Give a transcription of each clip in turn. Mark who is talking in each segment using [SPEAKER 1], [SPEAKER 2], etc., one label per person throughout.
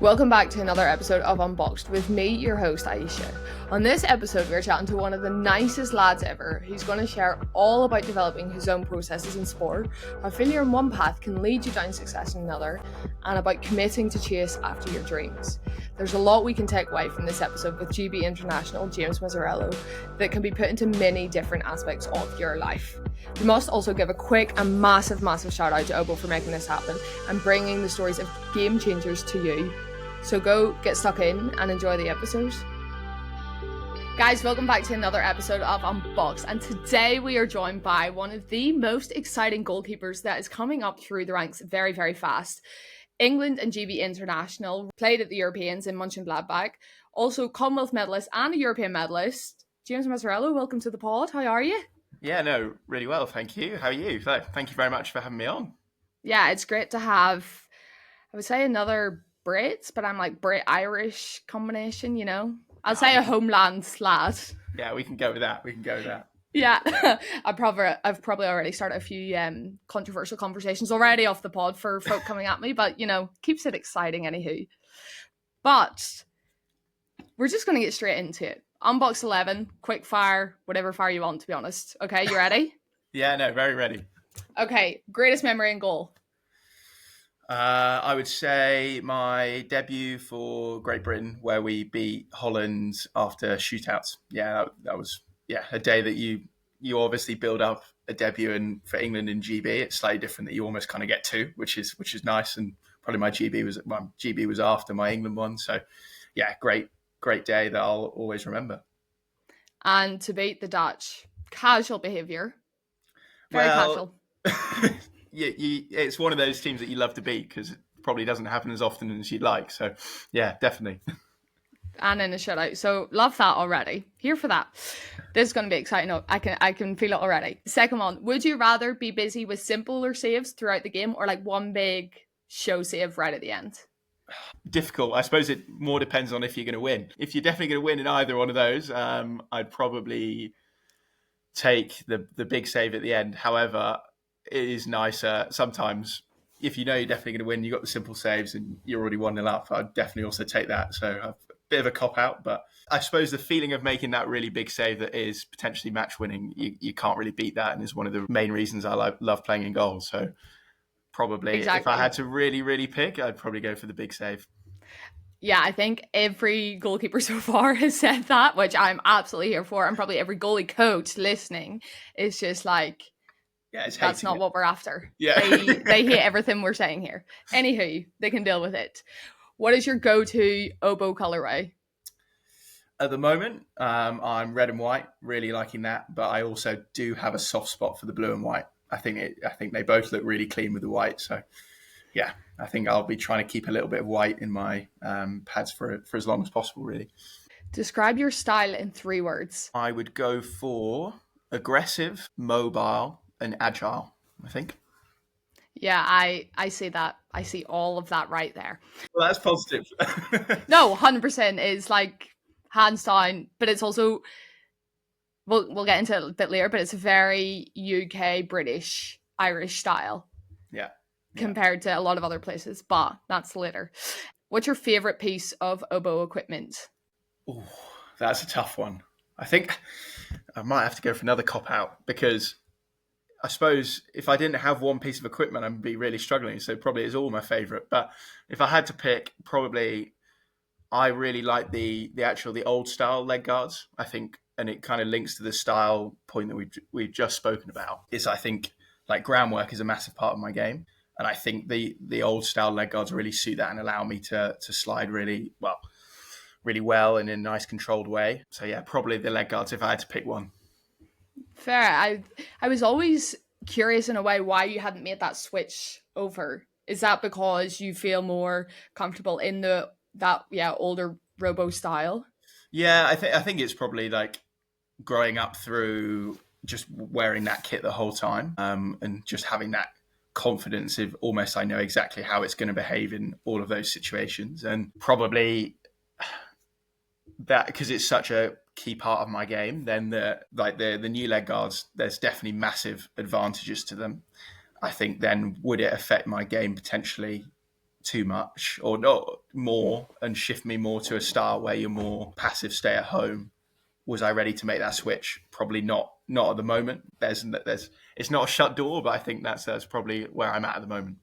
[SPEAKER 1] Welcome back to another episode of Unboxed with me, your host Aisha. On this episode, we're chatting to one of the nicest lads ever who's going to share all about developing his own processes in sport, how failure in one path can lead you down success in another, and about committing to chase after your dreams. There's a lot we can take away from this episode with GB International James Mazarelo that can be put into many different aspects of your life. We must also give a quick and massive shout out to OBO for making this happen and bringing the stories of game changers to you. So go get stuck in and enjoy the episode. Guys, welcome back to another episode of Unboxed, and today we are joined by one of the most exciting goalkeepers that is coming up through the ranks very, very fast. England and GB International, played at the Europeans in Mönchengladbach, also Commonwealth medalist and a European medalist. James Mazarelo, welcome to the pod. How are you?
[SPEAKER 2] Yeah, no, really well, thank you. How are you? So, thank you very much for having me on.
[SPEAKER 1] Yeah, it's great to have, I would say, another Brit, but I'm like Brit-Irish combination, you know? I'll say a homeland lad.
[SPEAKER 2] Yeah, we can go with that.
[SPEAKER 1] Yeah, I've probably already started a few controversial conversations already off the pod for folk coming at me, but, you know, keeps it exciting anywho. But we're just going to get straight into it. Unbox 11, quick fire, whatever fire you want, to be honest. Okay, you ready?
[SPEAKER 2] Yeah, no, very ready.
[SPEAKER 1] Okay, greatest memory in goal?
[SPEAKER 2] I would say my debut for Great Britain, where we beat Holland after shootouts. Yeah, that was a day that you obviously build up a debut, and for England in GB, it's slightly different that you almost kind of get two, which is nice. And probably my GB was after my England one, so yeah, great day that I'll always remember.
[SPEAKER 1] And to beat the Dutch, casual behaviour, very casual.
[SPEAKER 2] It's one of those teams that you love to beat because it probably doesn't happen as often as you'd like. So, yeah, definitely.
[SPEAKER 1] And in a shutout. So, love that already. Here for that. This is going to be exciting. I can feel it already. Second one, would you rather be busy with simpler saves throughout the game or like one big show save right at the end?
[SPEAKER 2] Difficult. I suppose it more depends on if you're going to win. If you're definitely going to win in either one of those, I'd probably take the big save at the end. However, it is nicer sometimes if you know you're definitely going to win, you've got the simple saves and you're already 1-0 up. I'd definitely also take that. So a bit of a cop out, but I suppose the feeling of making that really big save that is potentially match winning, you can't really beat that, and is one of the main reasons I love playing in goal. So probably If I had to really, really pick, I'd probably go for the big save.
[SPEAKER 1] Yeah, I think every goalkeeper so far has said that, which I'm absolutely here for. And probably every goalie coach listening is just like,
[SPEAKER 2] yeah,
[SPEAKER 1] that's not what we're after.
[SPEAKER 2] Yeah.
[SPEAKER 1] They hate everything we're saying here. Anywho, they can deal with it. What is your go-to OBO colorway?
[SPEAKER 2] At the moment, I'm red and white, really liking that. But I also do have a soft spot for the blue and white. I think they both look really clean with the white. So, yeah, I think I'll be trying to keep a little bit of white in my pads for as long as possible, really.
[SPEAKER 1] Describe your style in 3 words.
[SPEAKER 2] I would go for aggressive, mobile, and agile, I think.
[SPEAKER 1] Yeah, I see that. I see all of that right there.
[SPEAKER 2] Well, that's positive.
[SPEAKER 1] No, 100% is like hands down, but it's also, we'll get into it a bit later, but it's a very UK, British, Irish style.
[SPEAKER 2] Yeah.
[SPEAKER 1] Compared to a lot of other places, but that's later. What's your favourite piece of OBO equipment?
[SPEAKER 2] Oh, that's a tough one. I think I might have to go for another cop out because I suppose if I didn't have one piece of equipment, I'd be really struggling. So probably it's all my favourite. But if I had to pick, probably I really like the old style leg guards. I think, and it kind of links to the style point that we've just spoken about. Is I think like groundwork is a massive part of my game, and I think the old style leg guards really suit that and allow me to slide really well and in a nice controlled way. So yeah, probably the leg guards if I had to pick one.
[SPEAKER 1] Fair. I was always curious in a way why you hadn't made that switch over. Is that because you feel more comfortable in that older robo style?
[SPEAKER 2] Yeah, I think it's probably like growing up through just wearing that kit the whole time, and just having that confidence of almost I know exactly how it's going to behave in all of those situations, and probably that because it's such a key part of my game, then the new leg guards, there's definitely massive advantages to them. I think then would it affect my game potentially too much or not more and shift me more to a style where you're more passive, stay at home. Was I ready to make that switch? Probably not. Not at the moment. There's it's not a shut door, but I think that's probably where I'm at the moment.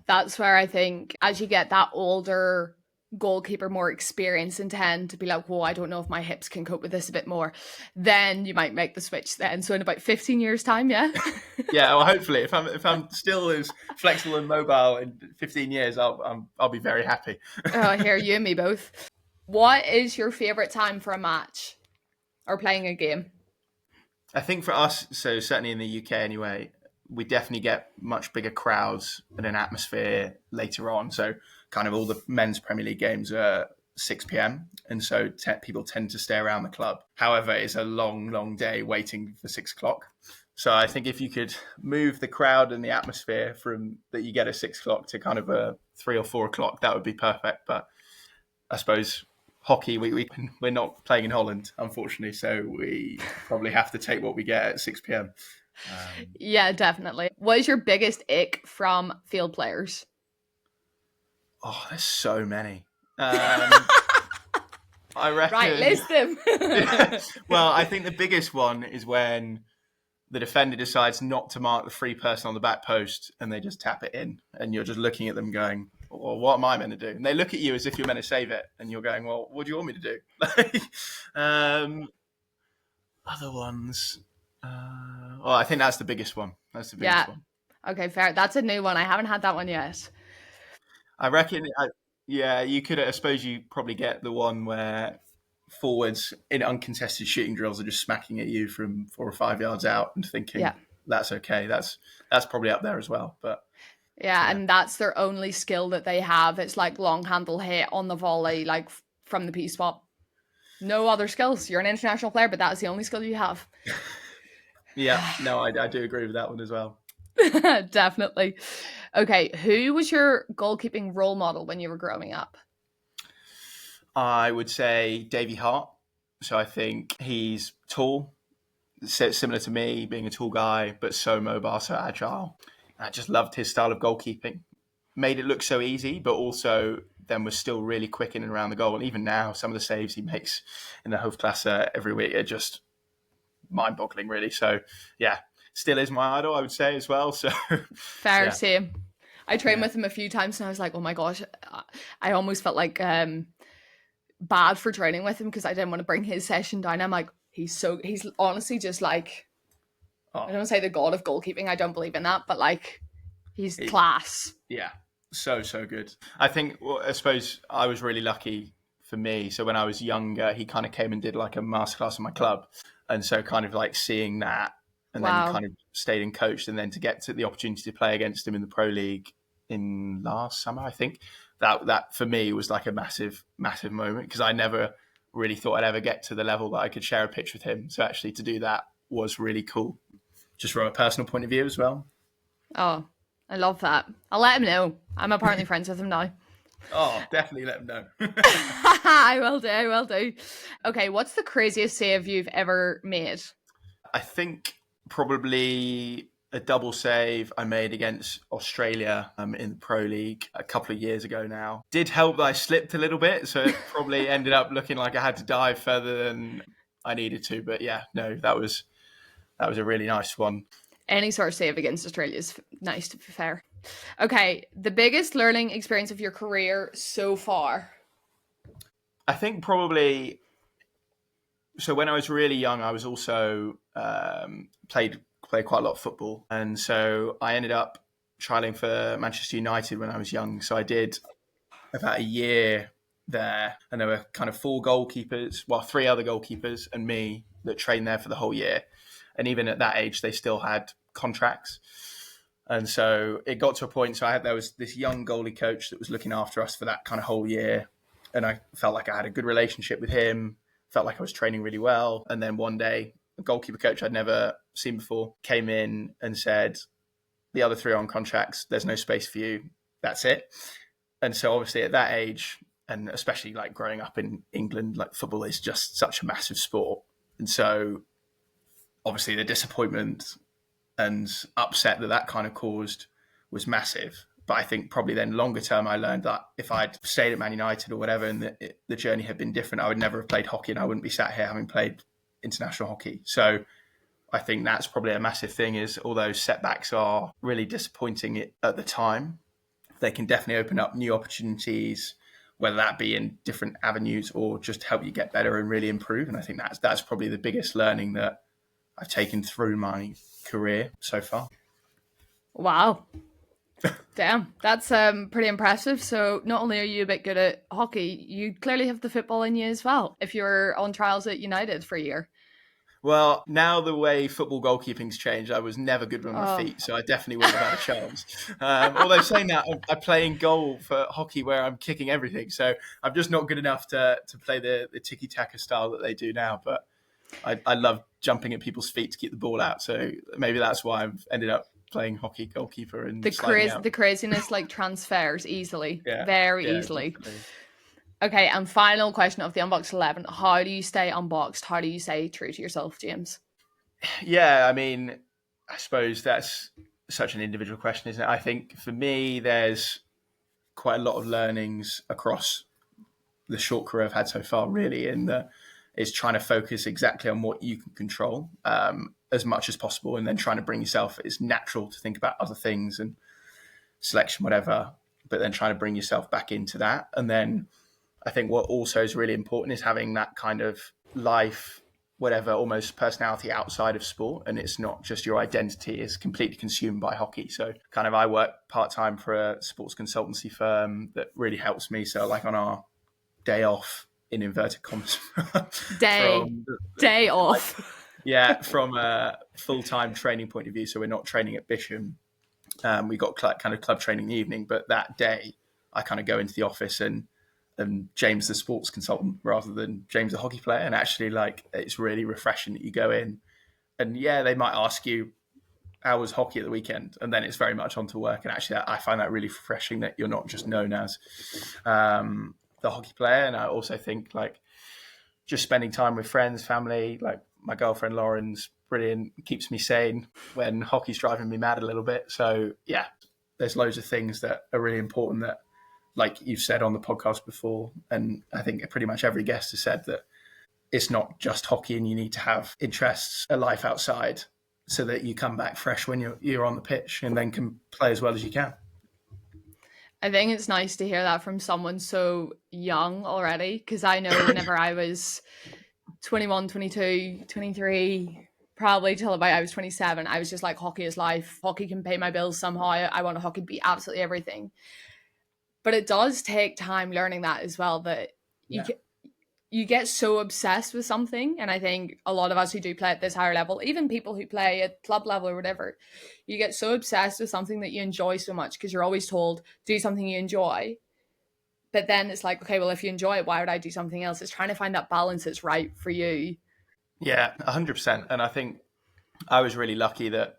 [SPEAKER 1] That's where I think as you get that older goalkeeper, more experience, and tend to be like, whoa, I don't know if my hips can cope with this a bit more, then you might make the switch then. So in about 15 years time, yeah.
[SPEAKER 2] Yeah, well, hopefully, if I'm still as flexible and mobile in 15 years, I'll be very happy.
[SPEAKER 1] Oh, here, you and me both. What is your favorite time for a match or playing a game?
[SPEAKER 2] I think for us, so certainly in the UK anyway, we definitely get much bigger crowds and an atmosphere later on. So kind of all the men's Premier League games are 6 p.m. And so people tend to stay around the club. However, it's a long, long day waiting for 6 o'clock. So I think if you could move the crowd and the atmosphere from that you get at 6 o'clock to kind of a 3 or 4 o'clock, that would be perfect. But I suppose hockey, we're not playing in Holland, unfortunately, so we probably have to take what we get at 6 p.m.
[SPEAKER 1] Yeah, definitely. What is your biggest ick from field players?
[SPEAKER 2] Oh, there's so many. I reckon.
[SPEAKER 1] Right, list them.
[SPEAKER 2] Well, I think the biggest one is when the defender decides not to mark the free person on the back post and they just tap it in, and you're just looking at them going, well, what am I meant to do? And they look at you as if you're meant to save it, and you're going, well, what do you want me to do? Other ones. Well, I think that's the biggest one. That's the biggest one.
[SPEAKER 1] Okay, fair. That's a new one. I haven't had that one yet.
[SPEAKER 2] I reckon, yeah, you could, I suppose you probably get the one where forwards in uncontested shooting drills are just smacking at you from 4 or 5 yards out and thinking, that's okay. That's probably up there as well. But
[SPEAKER 1] yeah, and that's their only skill that they have. It's like long handle hit on the volley, like from the P-spot. No other skills. You're an international player, but that's the only skill you have.
[SPEAKER 2] Yeah, no, I do agree with that one as well.
[SPEAKER 1] Definitely. Okay, who was your goalkeeping role model when you were growing up?
[SPEAKER 2] I would say Davy Hart. So I think he's tall, similar to me, being a tall guy, but so mobile, so agile. I just loved his style of goalkeeping. Made it look so easy, but also then was still really quick in and around the goal. And even now, some of the saves he makes in the Hoofdklasse every week are just mind-boggling, really. So, yeah, still is my idol, I would say, as well. So
[SPEAKER 1] Fair,
[SPEAKER 2] yeah.
[SPEAKER 1] Same. I trained with him a few times and I was like, oh my gosh, I almost felt like bad for training with him because I didn't want to bring his session down. I'm like, he's honestly just like, I don't say the god of goalkeeping. I don't believe in that, but like, he's class.
[SPEAKER 2] Yeah, so good. I think, well, I suppose I was really lucky for me. So when I was younger, he kind of came and did like a masterclass in my club. And so kind of like seeing that and then he kind of stayed and coached, and then to get to the opportunity to play against him in the Pro League in last summer, I think, that for me was like a massive moment because I never really thought I'd ever get to the level that I could share a pitch with him. So actually to do that was really cool, just from a personal point of view as well.
[SPEAKER 1] Oh, I love that. I'll let him know. I'm apparently friends with him now.
[SPEAKER 2] Oh, definitely let him know.
[SPEAKER 1] I will do. Okay, what's the craziest save you've ever made?
[SPEAKER 2] I think probably a double save I made against Australia in the Pro League a couple of years ago now. Did help that I slipped a little bit, so it probably ended up looking like I had to dive further than I needed to. But yeah, no, that was a really nice one.
[SPEAKER 1] Any sort of save against Australia is nice, to be fair. Okay, the biggest learning experience of your career so far?
[SPEAKER 2] I think probably... So when I was really young, I was also played quite a lot of football. And so I ended up trialing for Manchester United when I was young. So I did about a year there. And there were kind of 4 goalkeepers, well, 3 other goalkeepers and me that trained there for the whole year. And even at that age, they still had contracts. And so it got to a point, so there was this young goalie coach that was looking after us for that kind of whole year. And I felt like I had a good relationship with him, felt like I was training really well. And then one day, a goalkeeper coach I'd never seen before came in and said, the other 3 are on contracts, there's no space for you, that's it. And so obviously at that age, and especially like growing up in England, like football is just such a massive sport. And so obviously the disappointment and upset that kind of caused was massive. But I think probably then longer term, I learned that if I'd stayed at Man United or whatever, and the journey had been different, I would never have played hockey, and I wouldn't be sat here having played international hockey. So I think that's probably a massive thing, is although setbacks are really disappointing at the time, they can definitely open up new opportunities, whether that be in different avenues or just help you get better and really improve. And I think that's probably the biggest learning that I've taken through my career so far.
[SPEAKER 1] Wow. Damn, that's pretty impressive. So not only are you a bit good at hockey, you clearly have the football in you as well, if you were on trials at United for a year.
[SPEAKER 2] Well, now the way football goalkeeping's changed, I was never good with my feet, so I definitely wouldn't have had a chance. Although saying that, I play in goal for hockey where I'm kicking everything, so I'm just not good enough to play the tiki-taka style that they do now. But I love jumping at people's feet to keep the ball out, so maybe that's why I've ended up playing hockey goalkeeper and sliding out.
[SPEAKER 1] The craziness like transfers easily, very easily.
[SPEAKER 2] Definitely.
[SPEAKER 1] Okay, and final question of the Unboxed 11. How do you stay unboxed? How do you stay true to yourself, James?
[SPEAKER 2] Yeah, I mean, I suppose that's such an individual question, isn't it? I think for me, there's quite a lot of learnings across the short career I've had so far, really, and is trying to focus exactly on what you can control as much as possible, and then trying to bring yourself. It's natural to think about other things and selection, whatever, but then trying to bring yourself back into that. And then I think what also is really important is having that kind of life, whatever, almost personality outside of sport. And it's not just your identity is completely consumed by hockey. So kind of I work part-time for a sports consultancy firm that really helps me. So like on our day off, in inverted commas.
[SPEAKER 1] Day off.
[SPEAKER 2] From a full-time training point of view. So we're not training at Bisham. We got kind of club training in the evening, but that day I kind of go into the office and James the sports consultant rather than James the hockey player. And actually, like, it's really refreshing that you go in and they might ask you, how was hockey at the weekend? And then it's very much on to work. And actually I find that really refreshing that you're not just known as the hockey player. And I also think like just spending time with friends, family, like my girlfriend Lauren's brilliant, keeps me sane when hockey's driving me mad a little bit. So yeah, there's loads of things that are really important that, like you've said on the podcast before, and I think pretty much every guest has said that it's not just hockey and you need to have interests, a life outside so that you come back fresh when you're on the pitch and then can play as well as you can.
[SPEAKER 1] I think it's nice to hear that from someone so young already, because I know whenever I was 21, 22, 23, probably till about I was 27, I was just like, hockey is life. Hockey can pay my bills somehow. I want hockey to be absolutely everything. But it does take time learning that as well, that you get so obsessed with something. And I think a lot of us who do play at this higher level, even people who play at club level or whatever, you get so obsessed with something that you enjoy so much because you're always told, do something you enjoy. But then it's like, okay, well, if you enjoy it, why would I do something else? It's trying to find that balance that's right for you.
[SPEAKER 2] Yeah, 100%. And I think I was really lucky that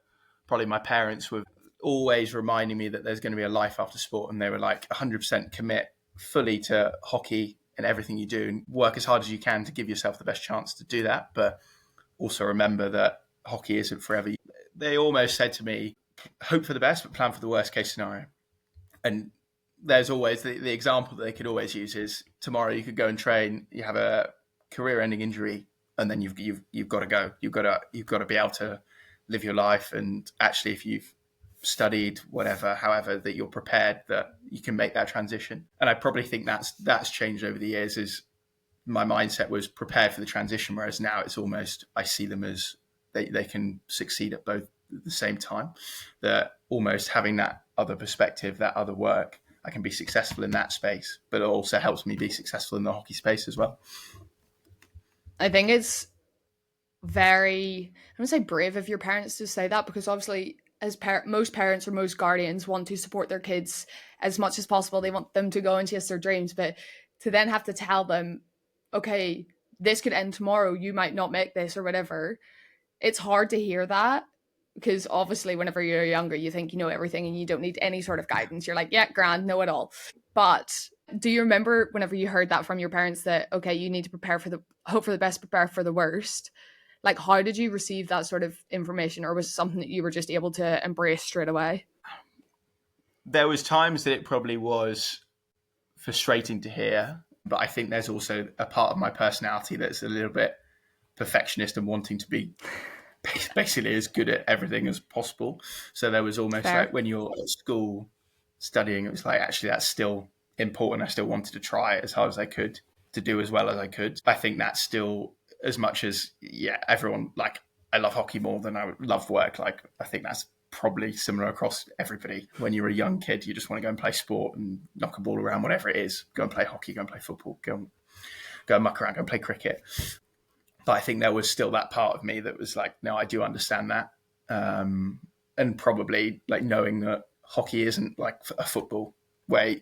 [SPEAKER 2] probably my parents were always reminding me that there's going to be a life after sport. And they were like 100% commit fully to hockey and everything you do and work as hard as you can to give yourself the best chance to do that. But also remember that hockey isn't forever. They almost said to me, hope for the best, but plan for the worst case scenario. And there's always the example that they could always use is tomorrow you could go and train, you have a career-ending injury, and then you've got to go. You've got to be able to live your life. And actually, if you've studied whatever, however, that you're prepared that you can make that transition. And I probably think that's changed over the years. Is my mindset was prepared for the transition, whereas now it's almost I see them as they can succeed at both at the same time. That almost having that other perspective, that other work, I can be successful in that space, but it also helps me be successful in the hockey space as well.
[SPEAKER 1] I think it's very, I wouldn't say brave of your parents to say that, because obviously as most parents or most guardians want to support their kids as much as possible. They want them to go and chase their dreams, but to then have to tell them, okay, this could end tomorrow, you might not make this or whatever. It's hard to hear that, because obviously whenever you're younger, you think you know everything and you don't need any sort of guidance. You're like, yeah, grand, know it all. But do you remember whenever you heard that from your parents that, okay, you need to hope for the best, prepare for the worst? Like, how did you receive that sort of information, or was it something that you were just able to embrace straight away?
[SPEAKER 2] There was times that it probably was frustrating to hear, but I think there's also a part of my personality that's a little bit perfectionist and wanting to be basically as good at everything as possible. So there was almost
[SPEAKER 1] Fair.
[SPEAKER 2] like when you're at school studying, it was like, actually, that's still important. I still wanted to try as hard as I could to do as well as I could. I think that's still as much as, everyone, like, I love hockey more than I love work. Like, I think that's probably similar across everybody. When you're a young kid, you just want to go and play sport and knock a ball around, whatever it is. Go and play hockey, go and play football, go and muck around, go and play cricket. But I think there was still that part of me that was like, no, I do understand that. And probably like knowing that hockey isn't like a football where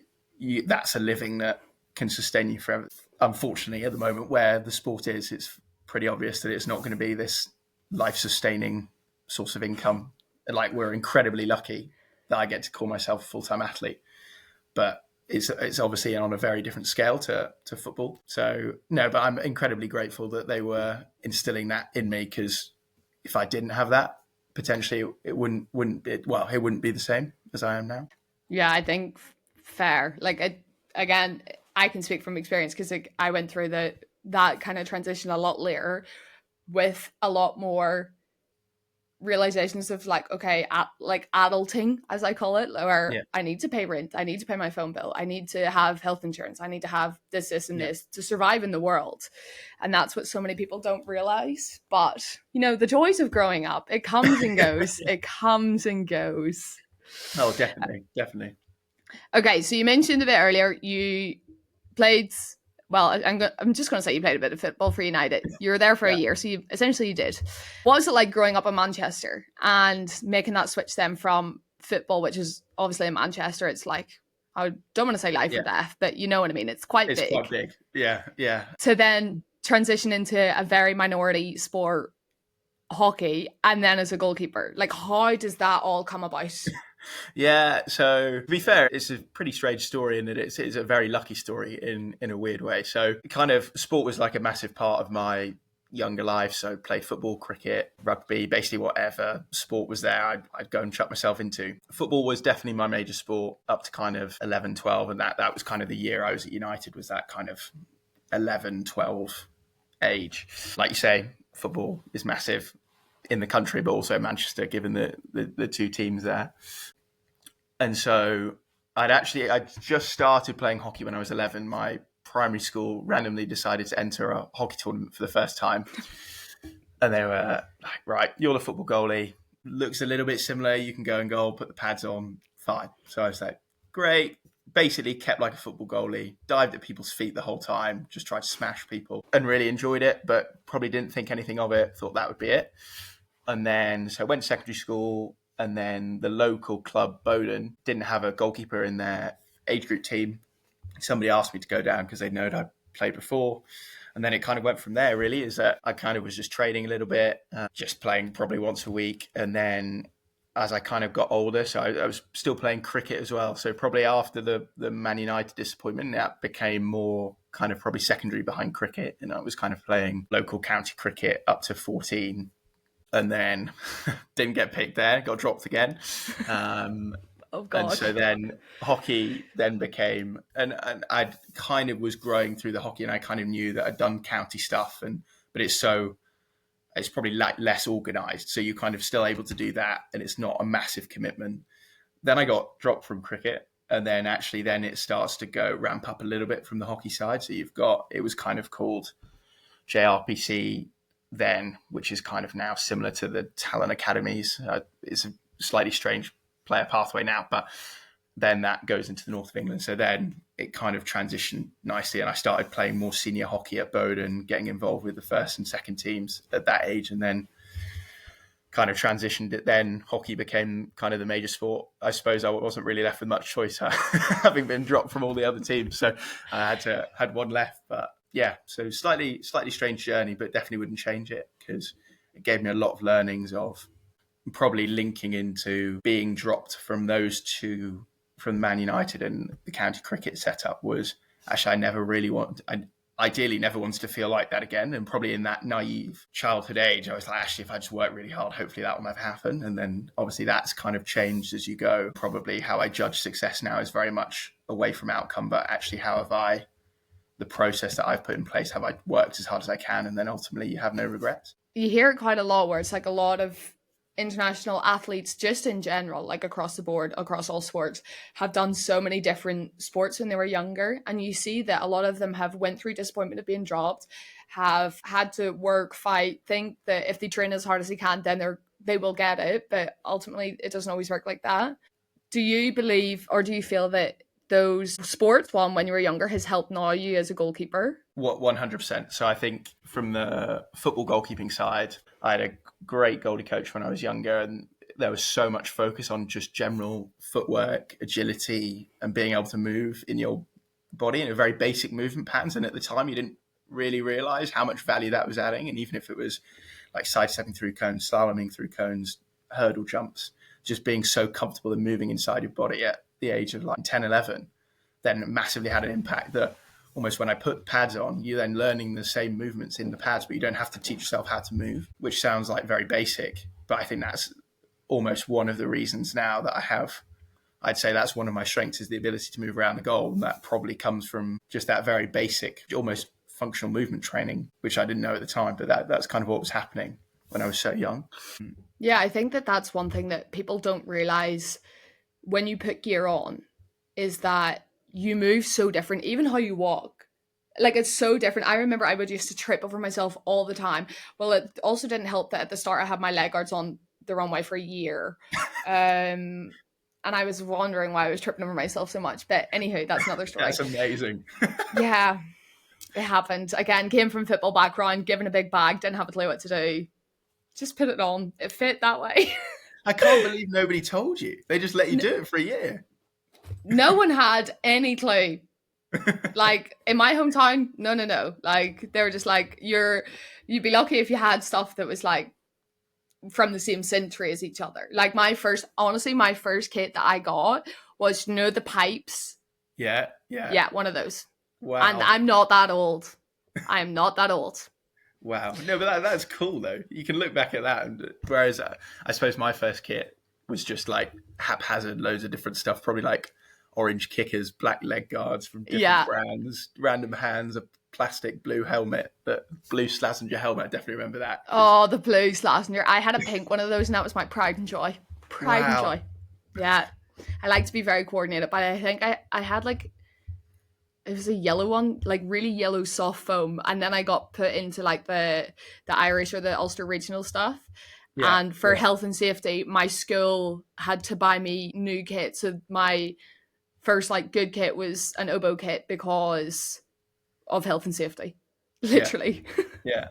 [SPEAKER 2] that's a living that can sustain you forever. Unfortunately, at the moment where the sport is, it's pretty obvious that it's not going to be this life-sustaining source of income. Like, we're incredibly lucky that I get to call myself a full-time athlete. But it's obviously on a very different scale to football. So, no, but I'm incredibly grateful that they were instilling that in me, because if I didn't have that, potentially it wouldn't be the same as I am now.
[SPEAKER 1] Yeah, I think fair. Like, again, I can speak from experience because like, I went through that kind of transition a lot later with a lot more realizations of like, okay, like adulting, as I call it, where
[SPEAKER 2] Yeah.
[SPEAKER 1] I need to pay rent, I need to pay my phone bill, I need to have health insurance, I need to have this, and this to survive in the world. And that's what so many people don't realize. But, the joys of growing up, it comes and goes. It comes and goes.
[SPEAKER 2] Oh, definitely.
[SPEAKER 1] Okay, so you mentioned a bit earlier you played. Well, I'm just going to say you played a bit of football for United. You were there for a year, so you did. What was it like growing up in Manchester and making that switch then from football, which is obviously in Manchester, it's like, I don't want to say life or death, but you know what I mean? It's quite big.
[SPEAKER 2] It's quite big. Yeah.
[SPEAKER 1] To then transition into a very minority sport, hockey, and then as a goalkeeper. Like, how does that all come about?
[SPEAKER 2] Yeah, so to be fair, it's a pretty strange story in that it's a very lucky story in a weird way. So kind of sport was like a massive part of my younger life. So played football, cricket, rugby, basically whatever sport was there, I'd go and chuck myself into. Football was definitely my major sport up to kind of 11, 12. And that was kind of the year I was at United, was that kind of 11, 12 age. Like you say, football is massive in the country, but also Manchester, given the two teams there. And so I just started playing hockey when I was 11. My primary school randomly decided to enter a hockey tournament for the first time. And they were like, right, you're the football goalie. Looks a little bit similar. You can go and goal, put the pads on, fine. So I was like, great. Basically kept like a football goalie, dived at people's feet the whole time, just tried to smash people and really enjoyed it, but probably didn't think anything of it, thought that would be it. And then, so I went to secondary school, and then the local club, Bowden, didn't have a goalkeeper in their age group team. Somebody asked me to go down because they known I'd played before. And then it kind of went from there, really, is that I kind of was just training a little bit, just playing probably once a week. And then as I kind of got older, so I was still playing cricket as well. So probably after the Man United disappointment, that became more kind of probably secondary behind cricket. And I was kind of playing local county cricket up to 14. And then didn't get picked there, got dropped again.
[SPEAKER 1] Oh, God.
[SPEAKER 2] And so then hockey then became, and I kind of was growing through the hockey, and I kind of knew that I'd done county stuff, but it's probably like less organised. So you're kind of still able to do that, and it's not a massive commitment. Then I got dropped from cricket, and then it starts to ramp up a little bit from the hockey side. So it was kind of called JRPC then, which is kind of now similar to the talent academies. It's a slightly strange player pathway now, but then that goes into the north of England. So then it kind of transitioned nicely, and I started playing more senior hockey at Bowden, getting involved with the first and second teams at that age, and then kind of transitioned it. Then hockey became kind of the major sport. I suppose I wasn't really left with much choice, having been dropped from all the other teams. So I had one left, but yeah, so slightly strange journey, but definitely wouldn't change it, because it gave me a lot of learnings of probably linking into being dropped from those two, from Man United and the county cricket setup, was actually I never really wanted. ideally never wanted to feel like that again. And probably in that naive childhood age, I was like, actually, if I just work really hard, hopefully that will never happen. And then obviously that's kind of changed as you go. Probably how I judge success now is very much away from outcome, but actually how have I, the process that I've put in place, have I worked as hard as I can? And then ultimately you have no regrets.
[SPEAKER 1] You hear it quite a lot where it's like a lot of international athletes just in general, like across the board, across all sports, have done so many different sports when they were younger, and you see that a lot of them have went through disappointment of being dropped, have had to work, fight, think that if they train as hard as they can, then they will get it, but ultimately it doesn't always work like that. Do you believe, or do you feel that those sports one when you were younger has helped now you as a goalkeeper?
[SPEAKER 2] What 100%. So I think from the football goalkeeping side, I had a great goalie coach when I was younger, and there was so much focus on just general footwork, agility, and being able to move in your body in a very basic movement patterns. And at the time, you didn't really realize how much value that was adding. And even if it was like sidestepping through cones, slaloming through cones, hurdle jumps, just being so comfortable in moving inside your body at the age of like 10, 11, then massively had an impact that almost when I put pads on, you're then learning the same movements in the pads, but you don't have to teach yourself how to move, which sounds like very basic. But I think that's almost one of the reasons now that I have, I'd say that's one of my strengths, is the ability to move around the goal. And that probably comes from just that very basic, almost functional movement training, which I didn't know at the time, but that's kind of what was happening when I was so young.
[SPEAKER 1] Yeah, I think that that's one thing that people don't realize when you put gear on, is that you move so different, even how you walk. Like, it's so different. I remember I would used to trip over myself all the time. Well, it also didn't help that at the start I had my leg guards on the wrong way for a year. And I was wondering why I was tripping over myself so much. But anywho, that's another story.
[SPEAKER 2] That's amazing.
[SPEAKER 1] Yeah, it happened. Again, came from football background, given a big bag, didn't have a clue what to do. Just put it on. It fit that way.
[SPEAKER 2] I can't believe nobody told you. They just let you do it for a year.
[SPEAKER 1] No one had any clue. Like, in my hometown, no. Like, they were just like, you'd be lucky if you had stuff that was like from the same century as each other. Like, my first kit that I got was, the pipes.
[SPEAKER 2] Yeah.
[SPEAKER 1] One of those.
[SPEAKER 2] Wow.
[SPEAKER 1] And I'm not that old. I am not that old.
[SPEAKER 2] Wow. No, but that's cool though. You can look back at that. And whereas I suppose my first kit was just like haphazard, loads of different stuff, probably like orange kickers, black leg guards from different brands, random hands, a plastic blue helmet, the blue Slazenger helmet. I definitely remember that.
[SPEAKER 1] Oh, the blue Slazenger. I had a pink one of those, and that was my pride and joy. And joy. Yeah. I like to be very coordinated, but I think I had like, it was a yellow one, like really yellow soft foam, and then I got put into like the Irish or the Ulster regional stuff. Yeah, and for health and safety, my school had to buy me new kit. So my first like good kit was an OBO kit because of health and safety, literally.
[SPEAKER 2] Yeah.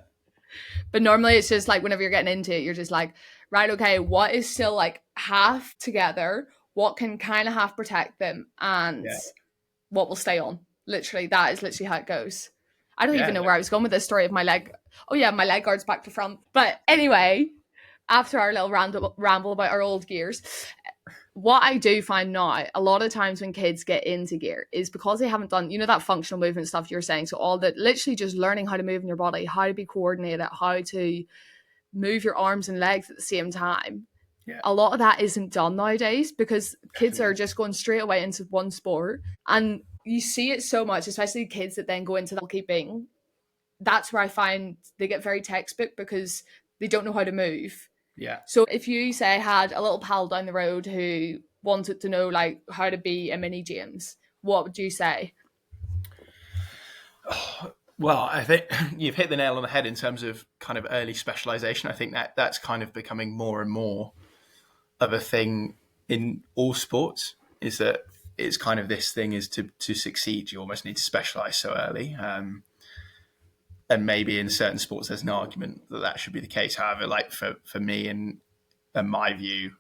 [SPEAKER 1] But normally it's just like whenever you're getting into it, you're just like, right, okay, what is still like half together? What can kind of half protect them, and what will stay on? Literally, that is literally how it goes. I don't even know where I was going with this story of my leg. Oh yeah, my leg guard's back to front. But anyway, after our little ramble about our old gears, what I do find now, a lot of times when kids get into gear, is because they haven't done, that functional movement stuff you're saying. So all that, literally just learning how to move in your body, how to be coordinated, how to move your arms and legs at the same time. Yeah. A lot of that isn't done nowadays because kids are just going straight away into one sport. And you see it so much, especially kids that then go into goalkeeping. That's where I find they get very textbook because they don't know how to move.
[SPEAKER 2] Yeah.
[SPEAKER 1] So if you say had a little pal down the road who wanted to know like how to be a mini James, what would you say?
[SPEAKER 2] Well, I think you've hit the nail on the head in terms of kind of early specialization. I think that's kind of becoming more and more of a thing in all sports, is that it's kind of this thing is to succeed, you almost need to specialize so early. And maybe in certain sports, there's an argument that should be the case. However, like for me and my view,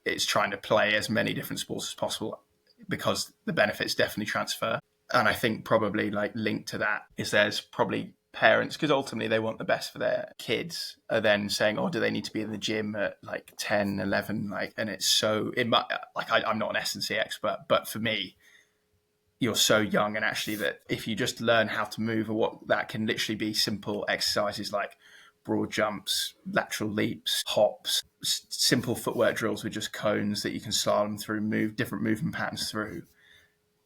[SPEAKER 2] it's trying to play as many different sports as possible because the benefits definitely transfer. And I think probably like linked to that is there's probably parents, because ultimately they want the best for their kids, are then saying, oh, do they need to be in the gym at like 10, 11? Like, and it's so, I'm not an S&C expert, but for me, you're so young, and actually that if you just learn how to move, or what that can literally be simple exercises like broad jumps, lateral leaps, hops, simple footwork drills with just cones that you can slalom through, move different movement patterns through,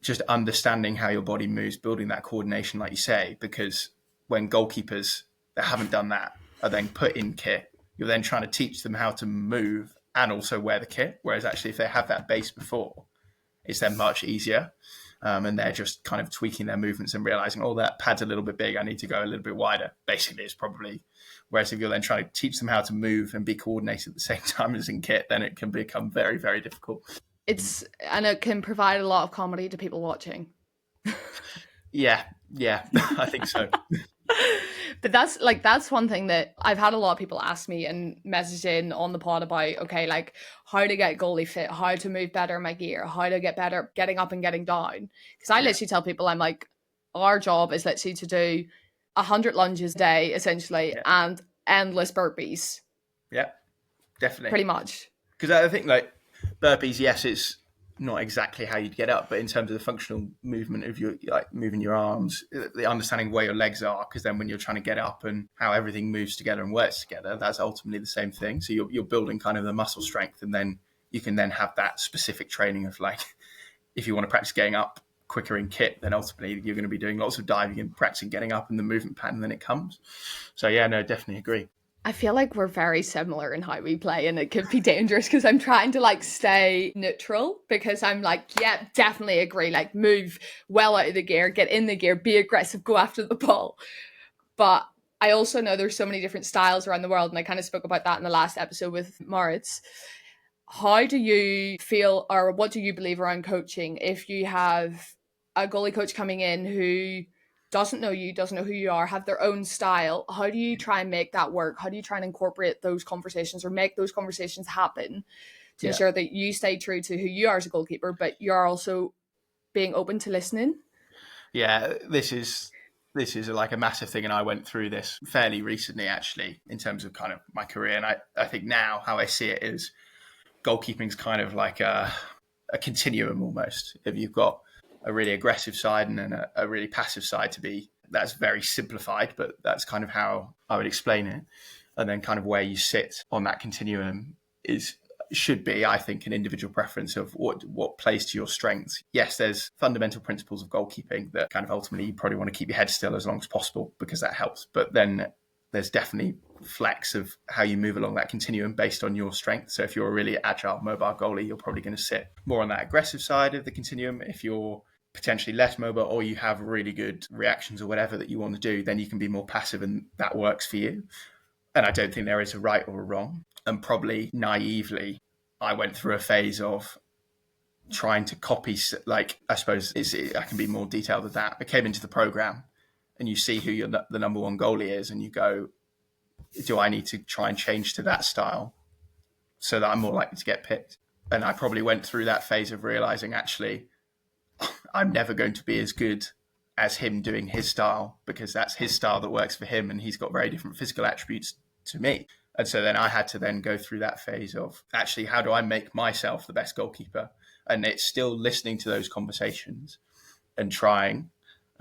[SPEAKER 2] just understanding how your body moves, building that coordination, like you say, because when goalkeepers that haven't done that are then put in kit, you're then trying to teach them how to move and also wear the kit. Whereas actually if they have that base before, it's then much easier. And they're just kind of tweaking their movements and realizing, oh, that pad's a little bit big, I need to go a little bit wider. Basically, it's probably, whereas if you're then trying to teach them how to move and be coordinated at the same time as in kit, then it can become very, very difficult.
[SPEAKER 1] And it can provide a lot of comedy to people watching.
[SPEAKER 2] Yeah, I think so.
[SPEAKER 1] But that's one thing that I've had a lot of people ask me and message in on the pod about, okay, like how to get goalie fit, how to move better in my gear, how to get better getting up and getting down. Because I literally tell people, I'm like, our job is literally to do 100 lunges a day, essentially, and endless burpees.
[SPEAKER 2] Yeah, definitely.
[SPEAKER 1] Pretty much.
[SPEAKER 2] Because I think like burpees, yes, it's not exactly how you'd get up, but in terms of the functional movement of your, like moving your arms, the understanding where your legs are, because then when you're trying to get up and how everything moves together and works together, that's ultimately the same thing. So you're building kind of the muscle strength, and then you can then have that specific training of like, if you want to practice getting up quicker in kit, then ultimately you're going to be doing lots of diving and practicing getting up and the movement pattern, then it comes. So yeah, no, definitely agree.
[SPEAKER 1] I feel like we're very similar in how we play, and it could be dangerous because I'm trying to like stay neutral, because I'm like, yeah, definitely agree. Like move well out of the gear, get in the gear, be aggressive, go after the ball. But I also know there's so many different styles around the world, and I kind of spoke about that in the last episode with Moritz. How do you feel, or what do you believe around coaching if you have a goalie coach coming in who doesn't know you, doesn't know who you are, have their own style? How do you try and make that work? How do you try and incorporate those conversations or make those conversations happen to ensure that you stay true to who you are as a goalkeeper, but you're also being open to listening?
[SPEAKER 2] Yeah, this is like a massive thing, and I went through this fairly recently, actually, in terms of kind of my career. And I think now how I see it is goalkeeping is kind of like a continuum almost. If you've got a really aggressive side and then a really passive side to be, that's very simplified, but that's kind of how I would explain it. And then kind of where you sit on that continuum should be, I think, an individual preference of what plays to your strengths. Yes, there's fundamental principles of goalkeeping that kind of ultimately you probably want to keep your head still as long as possible because that helps. But then there's definitely flex of how you move along that continuum based on your strength. So if you're a really agile, mobile goalie, you're probably going to sit more on that aggressive side of the continuum. If you're potentially less mobile, or you have really good reactions or whatever that you want to do, then you can be more passive, and that works for you. And I don't think there is a right or a wrong. And probably naively, I went through a phase of trying to copy, like, I suppose I can be more detailed than that. I came into the program and you see who the number one goalie is, and you go, do I need to try and change to that style so that I'm more likely to get picked? And I probably went through that phase of realizing, actually, I'm never going to be as good as him doing his style, because that's his style that works for him, and he's got very different physical attributes to me. And so then I had to then go through that phase of, actually, how do I make myself the best goalkeeper? And it's still listening to those conversations and trying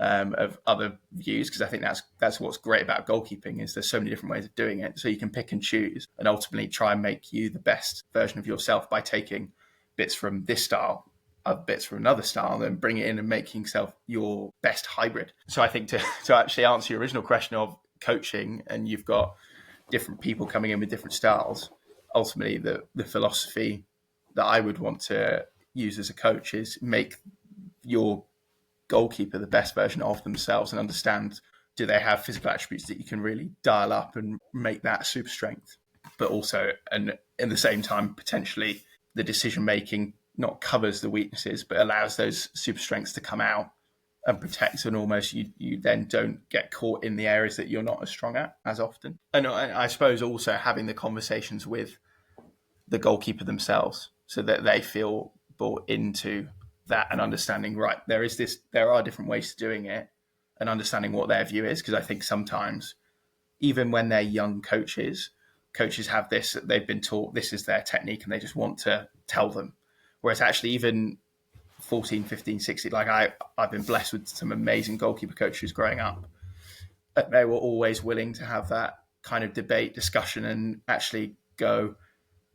[SPEAKER 2] of other views, because I think that's what's great about goalkeeping, is there's so many different ways of doing it. So you can pick and choose and ultimately try and make you the best version of yourself by taking bits from this style, other bits from another style, and then bring it in and making yourself your best hybrid. So I think to actually answer your original question of coaching, and you've got different people coming in with different styles, ultimately the philosophy that I would want to use as a coach is make your goalkeeper the best version of themselves, and understand, do they have physical attributes that you can really dial up and make that super strength, but also, and in the same time, potentially the decision making not covers the weaknesses, but allows those super strengths to come out and protects, and almost you then don't get caught in the areas that you're not as strong at as often. And I suppose also having the conversations with the goalkeeper themselves, so that they feel brought into that and understanding, right, there are different ways to doing it, and understanding what their view is. Because I think sometimes, even when they're young coaches have this, they've been taught this is their technique and they just want to tell them. Whereas actually, even 14, 15, 16. Like I've been blessed with some amazing goalkeeper coaches growing up. They were always willing to have that kind of debate, discussion, and actually go,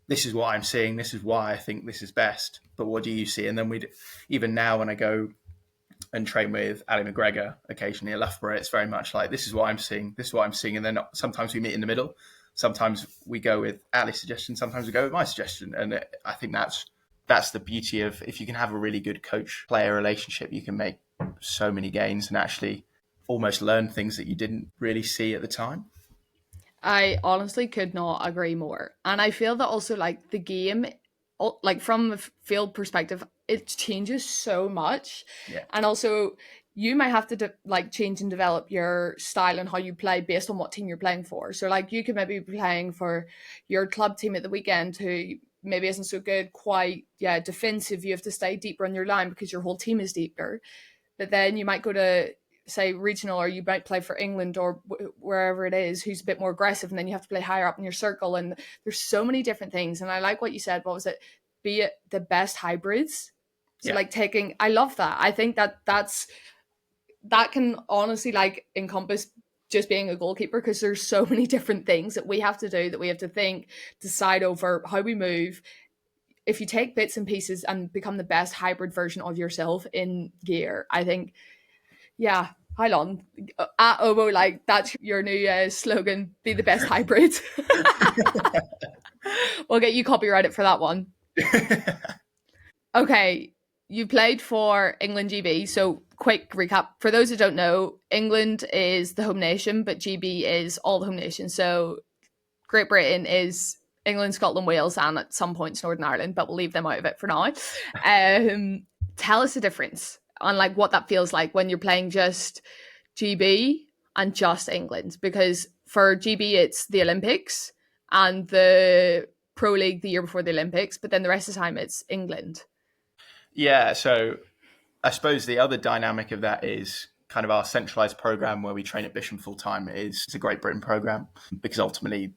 [SPEAKER 2] this is what I'm seeing, this is why I think this is best, but what do you see? And then even now when I go and train with Ali McGregor occasionally at Loughborough, it's very much like, this is what I'm seeing, this is what I'm seeing. And then sometimes we meet in the middle. Sometimes we go with Ali's suggestion, sometimes we go with my suggestion. And I think that's the beauty of, if you can have a really good coach-player relationship, you can make so many gains and actually almost learn things that you didn't really see at the time.
[SPEAKER 1] I honestly could not agree more. And I feel that also, like, the game, like, from a field perspective, it changes so much.
[SPEAKER 2] Yeah.
[SPEAKER 1] And also, you might have to like change and develop your style and how you play based on what team you're playing for. So like you could maybe be playing for your club team at the weekend who maybe isn't so good, quite defensive. You have to stay deeper on your line because your whole team is deeper. But then you might go to, say, regional, or you might play for England or wherever it is, who's a bit more aggressive, and then you have to play higher up in your circle. And there's so many different things. And I like what you said. What was it? Be it the best hybrids. So like I love that. I think that can honestly like encompass just being a goalkeeper, because there's so many different things that we have to do, that we have to think, decide over how we move. If you take bits and pieces and become the best hybrid version of yourself in gear, I think, yeah, hold on. At OBO, like, that's your new slogan, be the best hybrid. We'll get you copyrighted for that one. Okay, you played for England GB, so quick recap. For those who don't know, England is the home nation, but GB is all the home nations. So Great Britain is England, Scotland, Wales, and at some points Northern Ireland, but we'll leave them out of it for now. Tell us the difference on like what that feels like when you're playing just GB and just England, because for GB it's the Olympics and the Pro League the year before the Olympics, but then the rest of the time it's England.
[SPEAKER 2] Yeah, so I suppose the other dynamic of that is kind of our centralized program where we train at Bisham full time. It's a Great Britain program because ultimately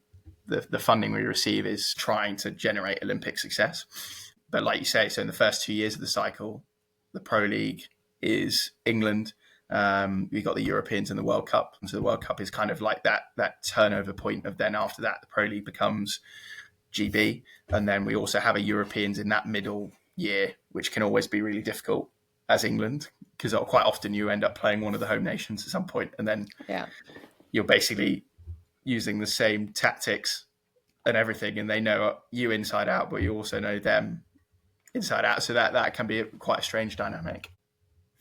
[SPEAKER 2] the funding we receive is trying to generate Olympic success. But like you say, so in the first 2 years of the cycle, the Pro League is England. We've got the Europeans and the World Cup. And so the World Cup is kind of like that turnover point of then after that, the Pro League becomes GB. And then we also have a Europeans in that middle year, which can always be really difficult as England, because quite often you end up playing one of the home nations at some point, and then you're basically using the same tactics and everything, and they know you inside out, but you also know them inside out. So that can be quite a strange dynamic.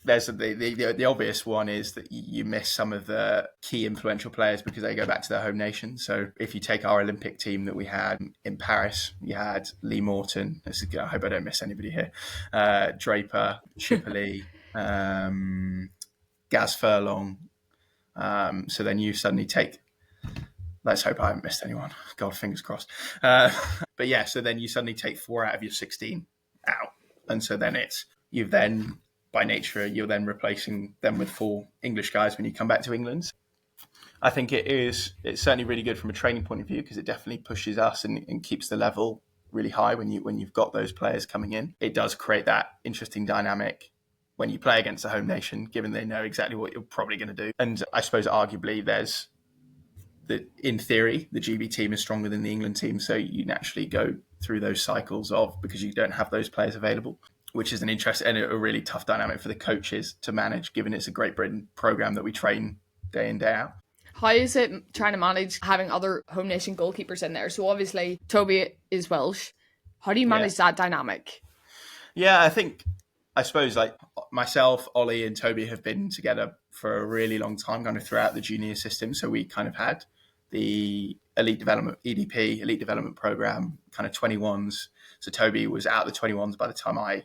[SPEAKER 2] There's the obvious one is that you miss some of the key influential players because they go back to their home nation. So if you take our Olympic team that we had in Paris, you had Lee Morton. I hope I don't miss anybody here. Draper, Shipperley, Gaz Furlong. So then you suddenly take. Let's hope I haven't missed anyone. God, fingers crossed. But yeah, so then you suddenly take 4 out of your 16 out, and so then you've then. By nature, you're then replacing them with 4 English guys when you come back to England. I think it's certainly really good from a training point of view because it definitely pushes us and keeps the level really high when you've got those players coming in. It does create that interesting dynamic when you play against a home nation, given they know exactly what you're probably going to do. And I suppose arguably in theory, the GB team is stronger than the England team, so you naturally go through those cycles because you don't have those players available, which is an interesting and a really tough dynamic for the coaches to manage, given it's a Great Britain program that we train day in, day out.
[SPEAKER 1] How is it trying to manage having other home nation goalkeepers in there? So obviously Toby is Welsh. How do you manage that dynamic?
[SPEAKER 2] Yeah, I suppose like myself, Ollie and Toby have been together for a really long time, kind of throughout the junior system. So we kind of had the elite development, EDP, elite development program, kind of 21s. So Toby was out of the 21s by the time I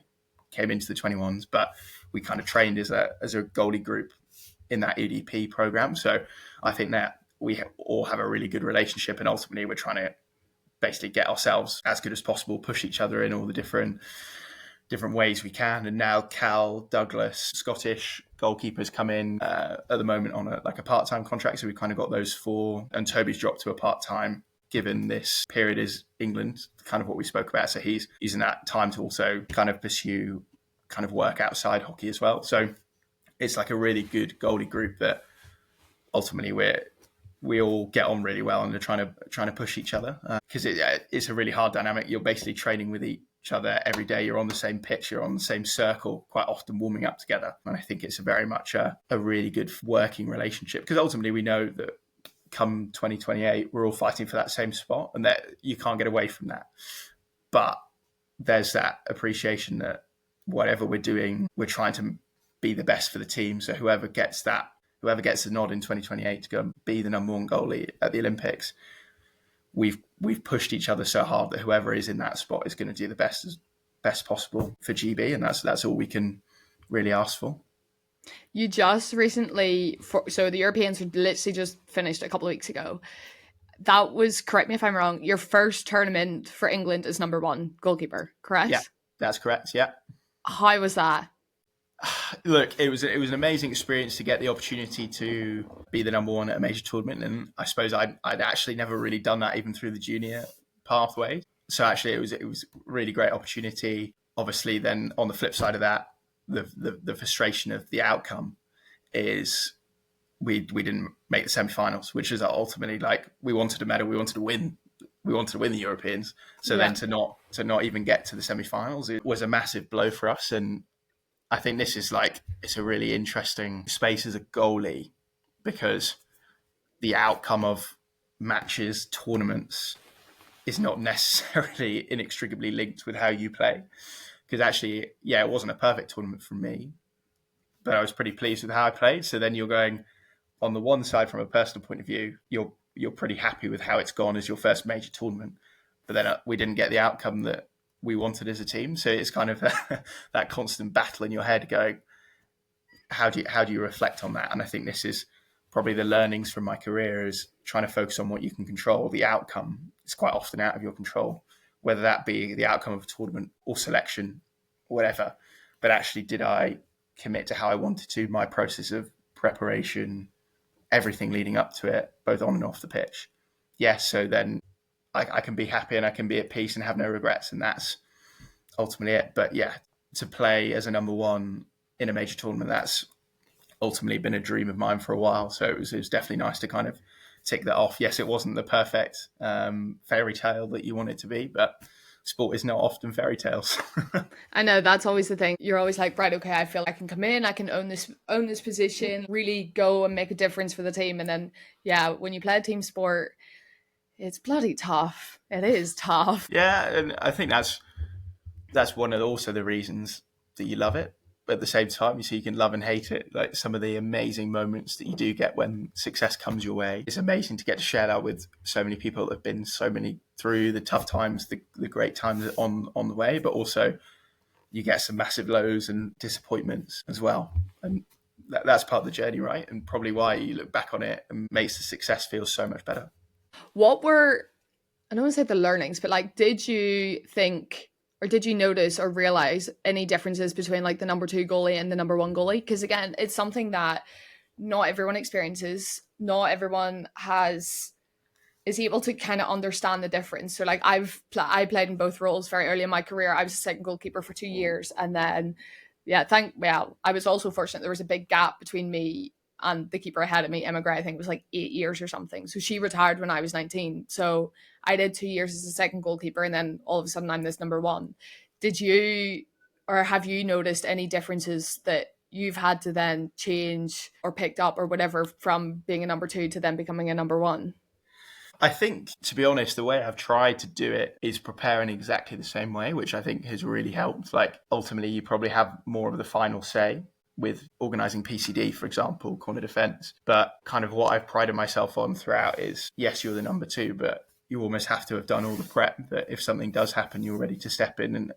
[SPEAKER 2] came into the 21s, but we kind of trained as a goalie group in that EDP program. So I think that we all have a really good relationship, and ultimately we're trying to basically get ourselves as good as possible, push each other in all the different ways we can. And now Cal, Douglas, Scottish goalkeepers come in at the moment on a part-time contract. So we've kind of got those 4, and Toby's dropped to a part-time given this period is England, kind of what we spoke about. So he's using that time to also kind of pursue kind of work outside hockey as well. So it's like a really good goalie group that ultimately we all get on really well and are trying to push each other, because it's a really hard dynamic. You're basically training with each other every day. You're on the same pitch, you're on the same circle, quite often warming up together. And I think it's very much a really good working relationship, because ultimately we know that come 2028 we're all fighting for that same spot, and that you can't get away from that. But there's that appreciation that whatever we're doing, we're trying to be the best for the team. So whoever gets the nod in 2028 to go and be the number one goalie at the Olympics, we've pushed each other so hard that whoever is in that spot is going to do the best possible for GB, and that's all we can really ask for.
[SPEAKER 1] You just recently, so the Europeans had literally just finished a couple of weeks ago. That was, correct me if I'm wrong, your first tournament for England as number one goalkeeper, correct?
[SPEAKER 2] Yeah, that's correct. Yeah.
[SPEAKER 1] How was that?
[SPEAKER 2] Look, it was an amazing experience to get the opportunity to be the number one at a major tournament, and I suppose I'd actually never really done that even through the junior pathway. So actually, it was a really great opportunity. Obviously, then on the flip side of that, the frustration of the outcome is we didn't make the semi-finals, which is ultimately, like, we wanted a medal, we wanted to win the Europeans. So then to not even get to the semi-finals, it was a massive blow for us. And I think this is it's a really interesting space as a goalie, because the outcome of matches, tournaments, is not necessarily inextricably linked with how you play. Because actually, it wasn't a perfect tournament for me, but I was pretty pleased with how I played. So then you're going, on the one side, from a personal point of view, you're pretty happy with how it's gone as your first major tournament, but then we didn't get the outcome that we wanted as a team. So it's kind of that constant battle in your head going, how do you reflect on that? And I think this is probably the learnings from my career, is trying to focus on what you can control. The outcome is quite often out of your control, whether that be the outcome of a tournament or selection, whatever. But actually, did I commit to how I wanted to, my process of preparation, everything leading up to it, both on and off the pitch? Yes. So then I can be happy and I can be at peace and have no regrets, and that's ultimately it. But to play as a number one in a major tournament, that's ultimately been a dream of mine for a while. So it was definitely nice to kind of tick that off. Yes, it wasn't the perfect fairy tale that you want it to be, but sport is not often fairy tales.
[SPEAKER 1] I know, that's always the thing. You're always like, right, okay, I feel I can come in, I can own this position, really go and make a difference for the team. And then, when you play a team sport, it's bloody tough. It is tough.
[SPEAKER 2] Yeah, and I think that's one of also the reasons that you love it. But at the same time, you can love and hate it. Like, some of the amazing moments that you do get when success comes your way, it's amazing to get to share that with so many people that have been through the tough times, the great times on the way, but also you get some massive lows and disappointments as well. And that's part of the journey, right? And probably why you look back on it and makes the success feel so much better.
[SPEAKER 1] What were, I don't want to say the learnings, but did you think, or did you notice or realize any differences between the number two goalie and the number one goalie? Because again, it's something that not everyone experiences. Not everyone is able to kind of understand the difference. So I played in both roles very early in my career. I was a second goalkeeper for 2 years, and then I was also fortunate. There was a big gap between me and the keeper ahead of me, Emma Gray. I think it was 8 years or something. So she retired when I was 19. So I did 2 years as a second goalkeeper, and then all of a sudden I'm this number one. Did you, or have you noticed any differences that you've had to then change or picked up or whatever from being a number two to then becoming a number one?
[SPEAKER 2] I think, to be honest, the way I've tried to do it is prepare in exactly the same way, which I think has really helped. Ultimately, you probably have more of the final say with organising PCD, for example, corner defence. But kind of what I've prided myself on throughout is, yes, you're the number two, but you almost have to have done all the prep that if something does happen, you're ready to step in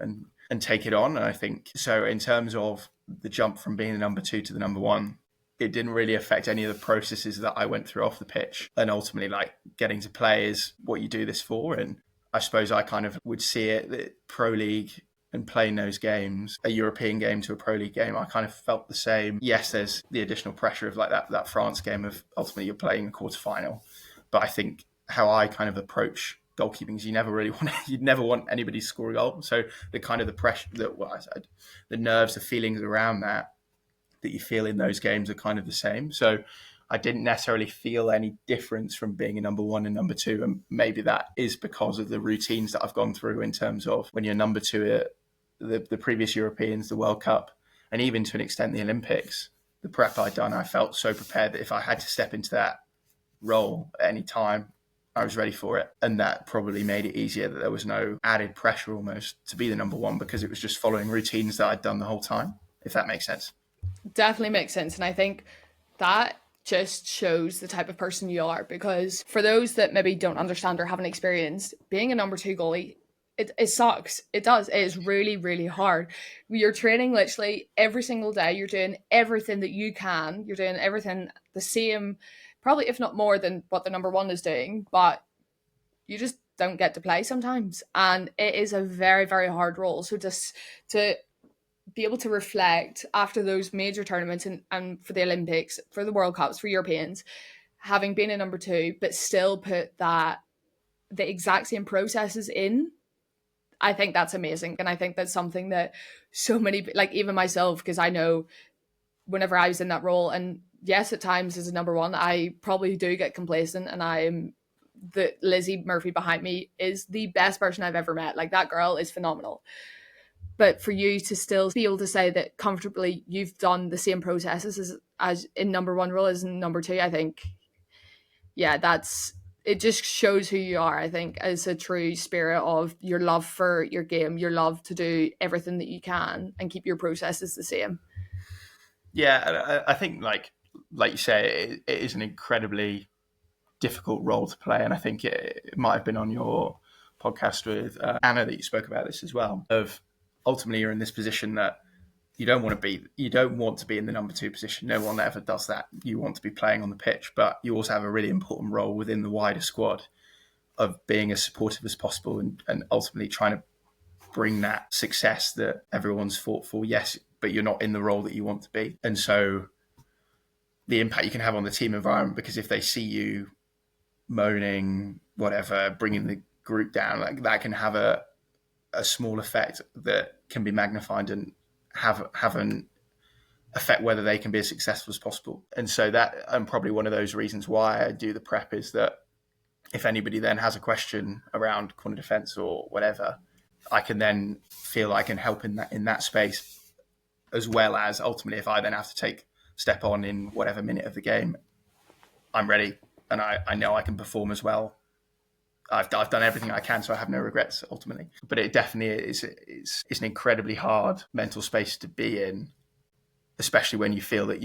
[SPEAKER 2] and take it on. And I think, so in terms of the jump from being the number two to the number one, it didn't really affect any of the processes that I went through off the pitch. And ultimately, getting to play is what you do this for. And I suppose I kind of would see it that Pro League and playing those games, a European game to a Pro League game, I kind of felt the same. Yes, there's the additional pressure of that France game of ultimately you're playing a quarterfinal. But I think how I kind of approach goalkeeping is you'd never want anybody to score a goal. So the kind of the pressure the nerves, the feelings around that you feel in those games are kind of the same. So I didn't necessarily feel any difference from being a number one and number two. And maybe that is because of the routines that I've gone through in terms of when you're number two at the previous Europeans, the World Cup, and even to an extent the Olympics. The prep I'd done, I felt so prepared that if I had to step into that role at any time, I was ready for it. And that probably made it easier that there was no added pressure almost to be the number one, because it was just following routines that I'd done the whole time, if that makes sense.
[SPEAKER 1] Definitely makes sense. And I think that just shows the type of person you are, because for those that maybe don't understand or haven't experienced, being a number two goalie, it sucks. It does. It is really, really hard. You're training literally every single day. You're doing everything that you can. You're doing everything the same, probably if not more than what the number one is doing, but you just don't get to play sometimes. And it is a very, very hard role. So just to be able to reflect after those major tournaments and for the Olympics, for the World Cups, for Europeans, having been a number two, but still put the exact same processes in, I think that's amazing. And I think that's something that so many, like even myself, because I know whenever I was in that role, and yes, at times as a number one, I probably do get complacent, and the Lizzie Murphy behind me is the best person I've ever met. Like, that girl is phenomenal. But for you to still be able to say that comfortably you've done the same processes as in number one role as in number two, I think, yeah, it just shows who you are, I think, as a true spirit of your love for your game, your love to do everything that you can and keep your processes the same.
[SPEAKER 2] Yeah, I think like you say, it is an incredibly difficult role to play, and I think it might have been on your podcast with Anna that you spoke about this as well. Of ultimately, you're in this position that you don't want to be in the number two position. No one ever does that. You want to be playing on the pitch, but you also have a really important role within the wider squad of being as supportive as possible and ultimately trying to bring that success that everyone's fought for. Yes, but you're not in the role that you want to be. And so the impact you can have on the team environment, because if they see you moaning, whatever, bringing the group down, like that can have a small effect that can be magnified and have an affect whether they can be as successful as possible. And so that, and probably one of those reasons why I do the prep, is that if anybody then has a question around corner defense or whatever, I can then feel I can help in that space, as well as ultimately if I then have to step on in whatever minute of the game, I'm ready and I know I can perform as well. I've done everything I can, so I have no regrets ultimately. But it definitely is an incredibly hard mental space to be in, especially when you feel that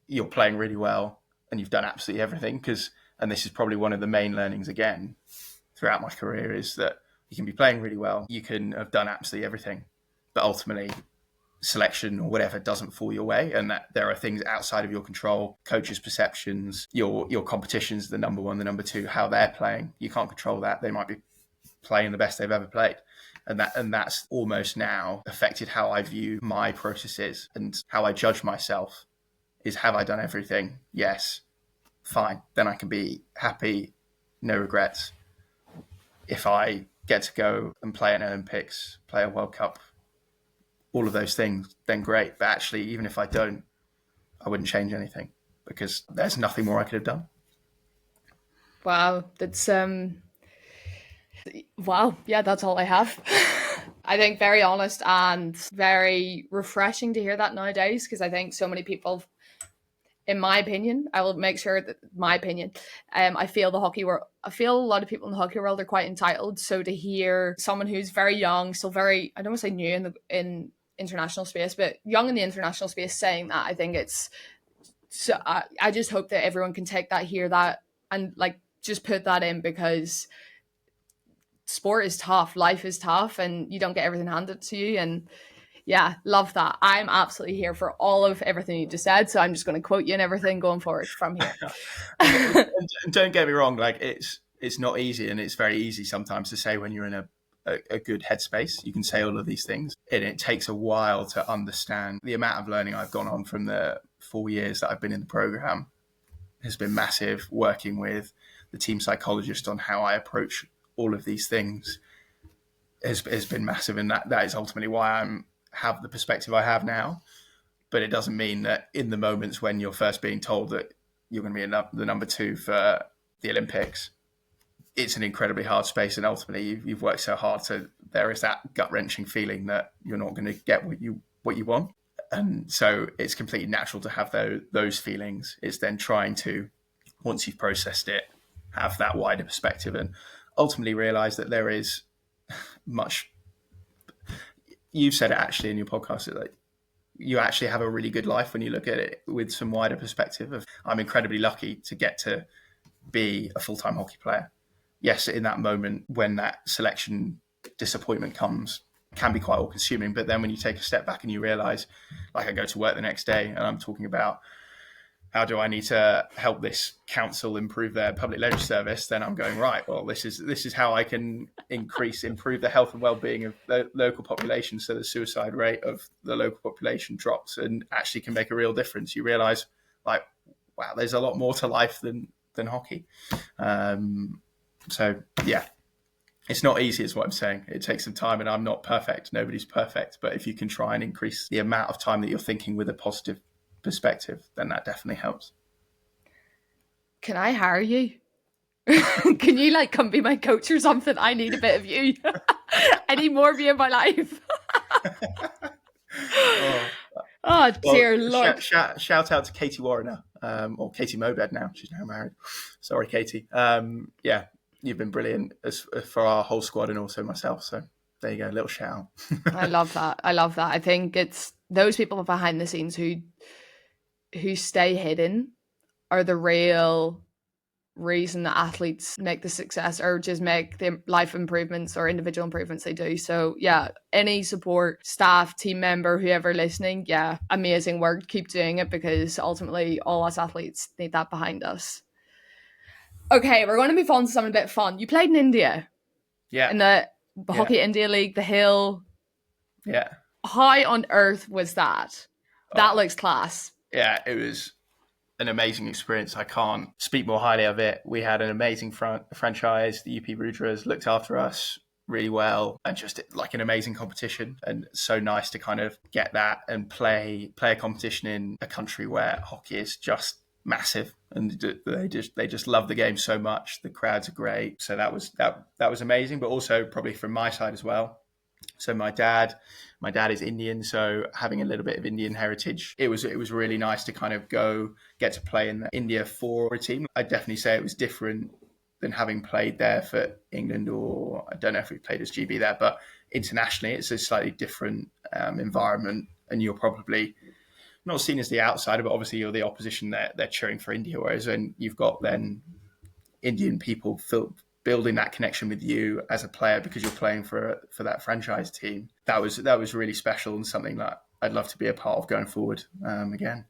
[SPEAKER 2] you're playing really well and you've done absolutely everything. And this is probably one of the main learnings again throughout my career, is that you can be playing really well, you can have done absolutely everything, but ultimately selection or whatever doesn't fall your way, and that there are things outside of your control, coaches' perceptions, your competitions, the number one, the number two, how they're playing. You can't control that. They might be playing the best they've ever played. And that's almost now affected how I view my processes and how I judge myself. Is, have I done everything? Yes. Fine. Then I can be happy, no regrets. If I get to go and play an Olympics, play a World Cup, all of those things, then great. But actually, even if I don't, I wouldn't change anything, because there's nothing more I could have done.
[SPEAKER 1] Wow, that's wow, yeah, that's all I have. I think very honest and very refreshing to hear that nowadays, because I think so many people, in my opinion, I will make sure that my opinion, I feel I feel a lot of people in the hockey world are quite entitled. So to hear someone who's very young, still very, I don't want to say new in international space, but young in the international space, saying that, I think it's so. I just hope that everyone can take that, hear that, and like just put that in, because sport is tough, life is tough, and you don't get everything handed to you. And yeah, love that. I'm absolutely here for all of everything you just said, so I'm just going to quote you and everything going forward from here.
[SPEAKER 2] and don't get me wrong, like it's not easy, and it's very easy sometimes to say when you're in a good headspace. You can say all of these things, and it takes a while to understand. The amount of learning I've gone on from the 4 years that I've been in the program has been massive, working with the team psychologist on how I approach all of these things has been massive, and that is ultimately why have the perspective I have now. But it doesn't mean that in the moments when you're first being told that you're going to be the number 2 for the Olympics, it's an incredibly hard space, and ultimately you've worked so hard, so there is that gut-wrenching feeling that you're not going to get what you want. And so it's completely natural to have those feelings. It's then trying to, once you've processed it, have that wider perspective and ultimately realize that there is much. You've said it actually in your podcast, that you actually have a really good life when you look at it with some wider perspective. I'm incredibly lucky to get to be a full-time hockey player. Yes, in that moment when that selection disappointment comes, can be quite all-consuming. But then when you take a step back and you realize, like, I go to work the next day and I'm talking about how do I need to help this council improve their public leisure service, then I'm going, right, well, this is how I can improve the health and well-being of the local population, so the suicide rate of the local population drops and actually can make a real difference. You realize, like, wow, there's a lot more to life than hockey. So yeah, it's not easy is what I'm saying. It takes some time, and I'm not perfect. Nobody's perfect. But if you can try and increase the amount of time that you're thinking with a positive perspective, then that definitely helps.
[SPEAKER 1] Can I hire you? Can you like come be my coach or something? I need a bit of you. I need more of you in my life. Oh dear Lord.
[SPEAKER 2] Shout out to Katie Warriner, or Katie Mobed now. She's now married. Sorry, Katie. Yeah, you've been brilliant for our whole squad and also myself. So there you go, a little shout out.
[SPEAKER 1] I love that. I think it's those people behind the scenes who stay hidden are the real reason that athletes make the success or just make the life improvements or individual improvements they do. So yeah, any support, staff, team member, whoever listening, yeah, amazing work. Keep doing it, because ultimately all us athletes need that behind us. Okay, we're going to move on to something a bit fun. You played in India.
[SPEAKER 2] Yeah.
[SPEAKER 1] In the Hockey India League, the Hill.
[SPEAKER 2] Yeah.
[SPEAKER 1] How on earth was that? That looks class.
[SPEAKER 2] Yeah, it was an amazing experience. I can't speak more highly of it. We had an amazing franchise. The UP Rudras looked after us really well, and just like an amazing competition, and so nice to kind of get that and play a competition in a country where hockey is just massive, and they just love the game so much. The crowds are great, so that was amazing. But also probably from my side as well. So my dad is Indian, so having a little bit of Indian heritage, it was really nice to kind of get to play in India for a team. I'd definitely say it was different than having played there for England, or I don't know if we played as GB there, but internationally it's a slightly different environment, and you're probably not seen as the outsider, but obviously you're the opposition. They're cheering for India, whereas when you've got then Indian people building that connection with you as a player because you're playing for that franchise team, that was really special, and something that I'd love to be a part of going forward again.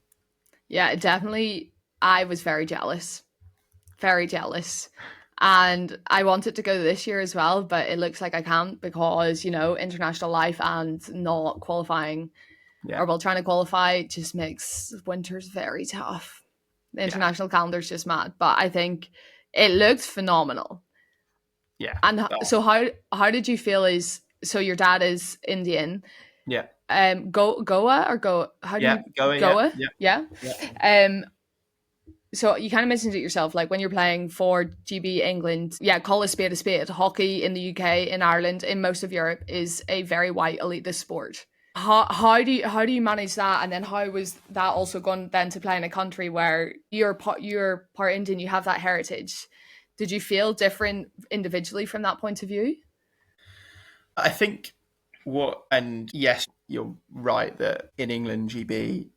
[SPEAKER 1] Yeah, definitely. I was very jealous, and I wanted to go this year as well, but it looks like I can't because, international life and not qualifying, or trying to qualify just makes winters very tough. The international calendar's just mad, but I think it looked phenomenal.
[SPEAKER 2] Yeah.
[SPEAKER 1] And so how did you feel? So your dad is Indian.
[SPEAKER 2] Yeah.
[SPEAKER 1] Goa or go? How do you
[SPEAKER 2] Goa?
[SPEAKER 1] Yeah. So you kind of mentioned it yourself, like when you're playing for GB England, call a spade a spade. Hockey in the UK, in Ireland, in most of Europe is a very white elitist sport. How do you manage that? And then how was that also going then to play in a country where you're part Indian, you have that heritage? Did you feel different individually from that point of view?
[SPEAKER 2] I think and yes, you're right that in England, GB,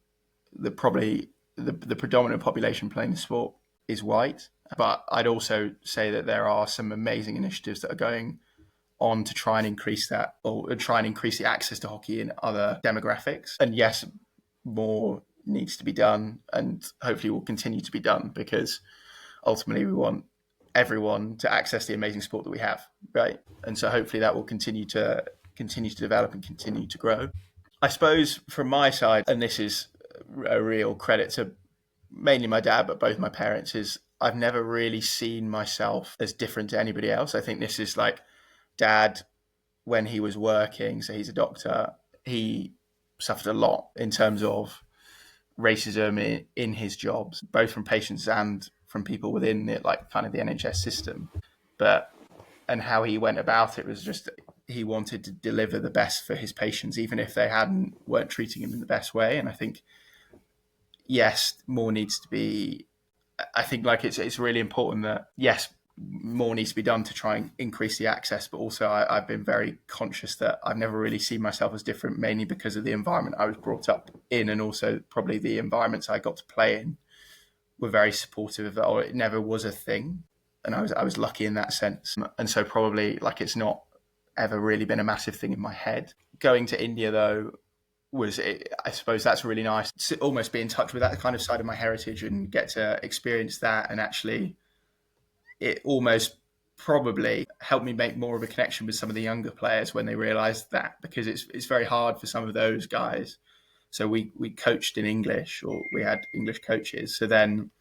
[SPEAKER 2] the predominant population playing the sport is white. But I'd also say that there are some amazing initiatives that are going on to try and increase that, or try and increase the access to hockey in other demographics. And yes, more needs to be done, and hopefully will continue to be done, because ultimately we want everyone to access the amazing sport that we have, right? And so hopefully that will continue to develop and continue to grow. I suppose from my side, and this is a real credit to mainly my dad, but both my parents, is I've never really seen myself as different to anybody else. I think this is like dad when he was working, so he's a doctor, he suffered a lot in terms of racism in his jobs, both from patients and from people within it, like kind of the NHS system. But and how he went about it was just he wanted to deliver the best for his patients, even if they weren't treating him in the best way. And I think yes, more needs to be. I think like it's really important that yes, more needs to be done to try and increase the access, but also I've been very conscious that I've never really seen myself as different, mainly because of the environment I was brought up in, and also probably the environments I got to play in were very supportive of it, or it never was a thing, and I was lucky in that sense, and so probably like it's not ever really been a massive thing in my head. Going to India though I suppose that's really nice to almost be in touch with that kind of side of my heritage and get to experience that, and actually it almost probably helped me make more of a connection with some of the younger players when they realised that, because it's very hard for some of those guys. So we coached in English, or we had English coaches. So then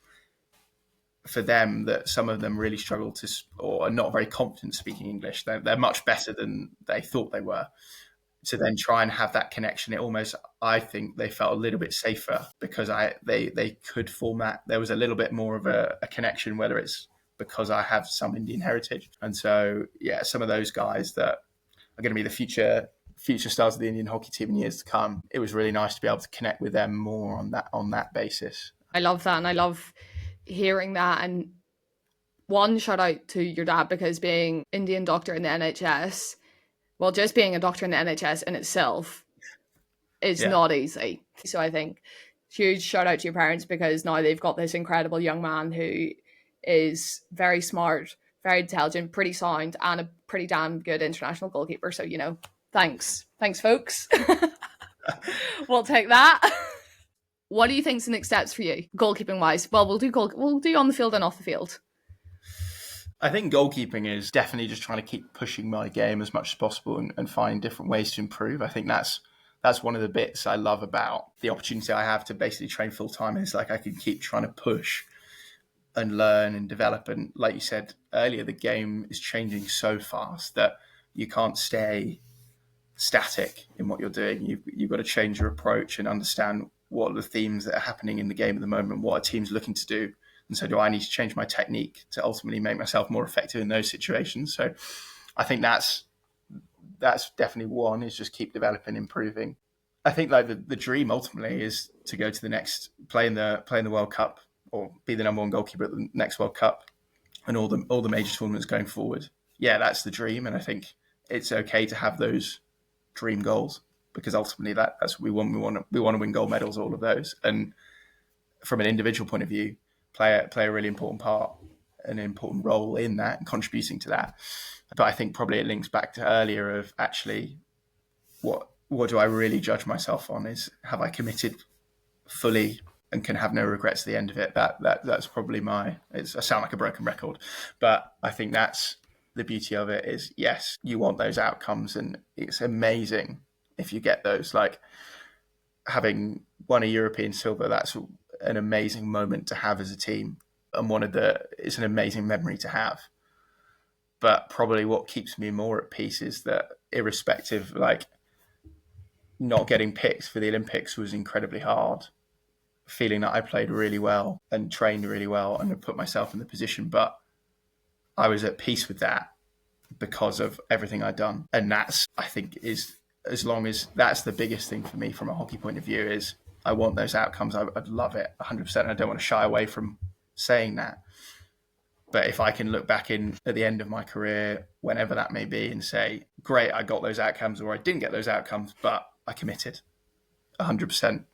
[SPEAKER 2] for them, that some of them really struggle to, or are not very confident speaking English. They're much better than they thought they were. To then try and have that connection, it almost, I think they felt a little bit safer because they could format. There was a little bit more of a connection, whether it's because I have some Indian heritage. And so, yeah, some of those guys that are going to be the future stars of the Indian hockey team in years to come, it was really nice to be able to connect with them more on that basis.
[SPEAKER 1] I love that, and I love hearing that. And one, shout out to your dad, because being Indian doctor in the NHS, well, just being a doctor in the NHS in itself is not easy. So I think huge shout out to your parents, because now they've got this incredible young man who is very smart, very intelligent, pretty sound, and a pretty damn good international goalkeeper. So, thanks, folks. We'll take that. What do you think's the next steps for you, goalkeeping wise? Well, we'll do on the field and off the field.
[SPEAKER 2] I think goalkeeping is definitely just trying to keep pushing my game as much as possible and find different ways to improve. I think that's one of the bits I love about the opportunity I have to basically train full time. Is like I can keep trying to push and learn and develop. And like you said earlier, the game is changing so fast that you can't stay static in what you're doing. You've got to change your approach and understand what are the themes that are happening in the game at the moment, what are teams looking to do. And so do I need to change my technique to ultimately make myself more effective in those situations? So I think that's definitely one, is just keep developing, improving. I think like the dream ultimately is to go to the next, play in the World Cup, or be the number one goalkeeper at the next World Cup and all the major tournaments going forward. Yeah, that's the dream. And I think it's okay to have those dream goals, because ultimately that's what we want. We want to win gold medals, all of those. And from an individual point of view, play a really important part, an important role in that and contributing to that. But I think probably it links back to earlier of actually what do I really judge myself on, is have I committed fully and can have no regrets at the end of it. That's probably I sound like a broken record, but I think that's the beauty of it, is yes, you want those outcomes, and it's amazing if you get those. Like having won a European silver, that's an amazing moment to have as a team, and it's an amazing memory to have. But probably what keeps me more at peace is that, irrespective, like not getting picked for the Olympics was incredibly hard, feeling that I played really well and trained really well and had put myself in the position, but I was at peace with that because of everything I'd done. And that's, I think, is, as long as that's the biggest thing for me from a hockey point of view, is I want those outcomes. I'd love it 100%. I don't want to shy away from saying that. But if I can look back at the end of my career, whenever that may be, and say, great, I got those outcomes, or I didn't get those outcomes, but I committed 100%.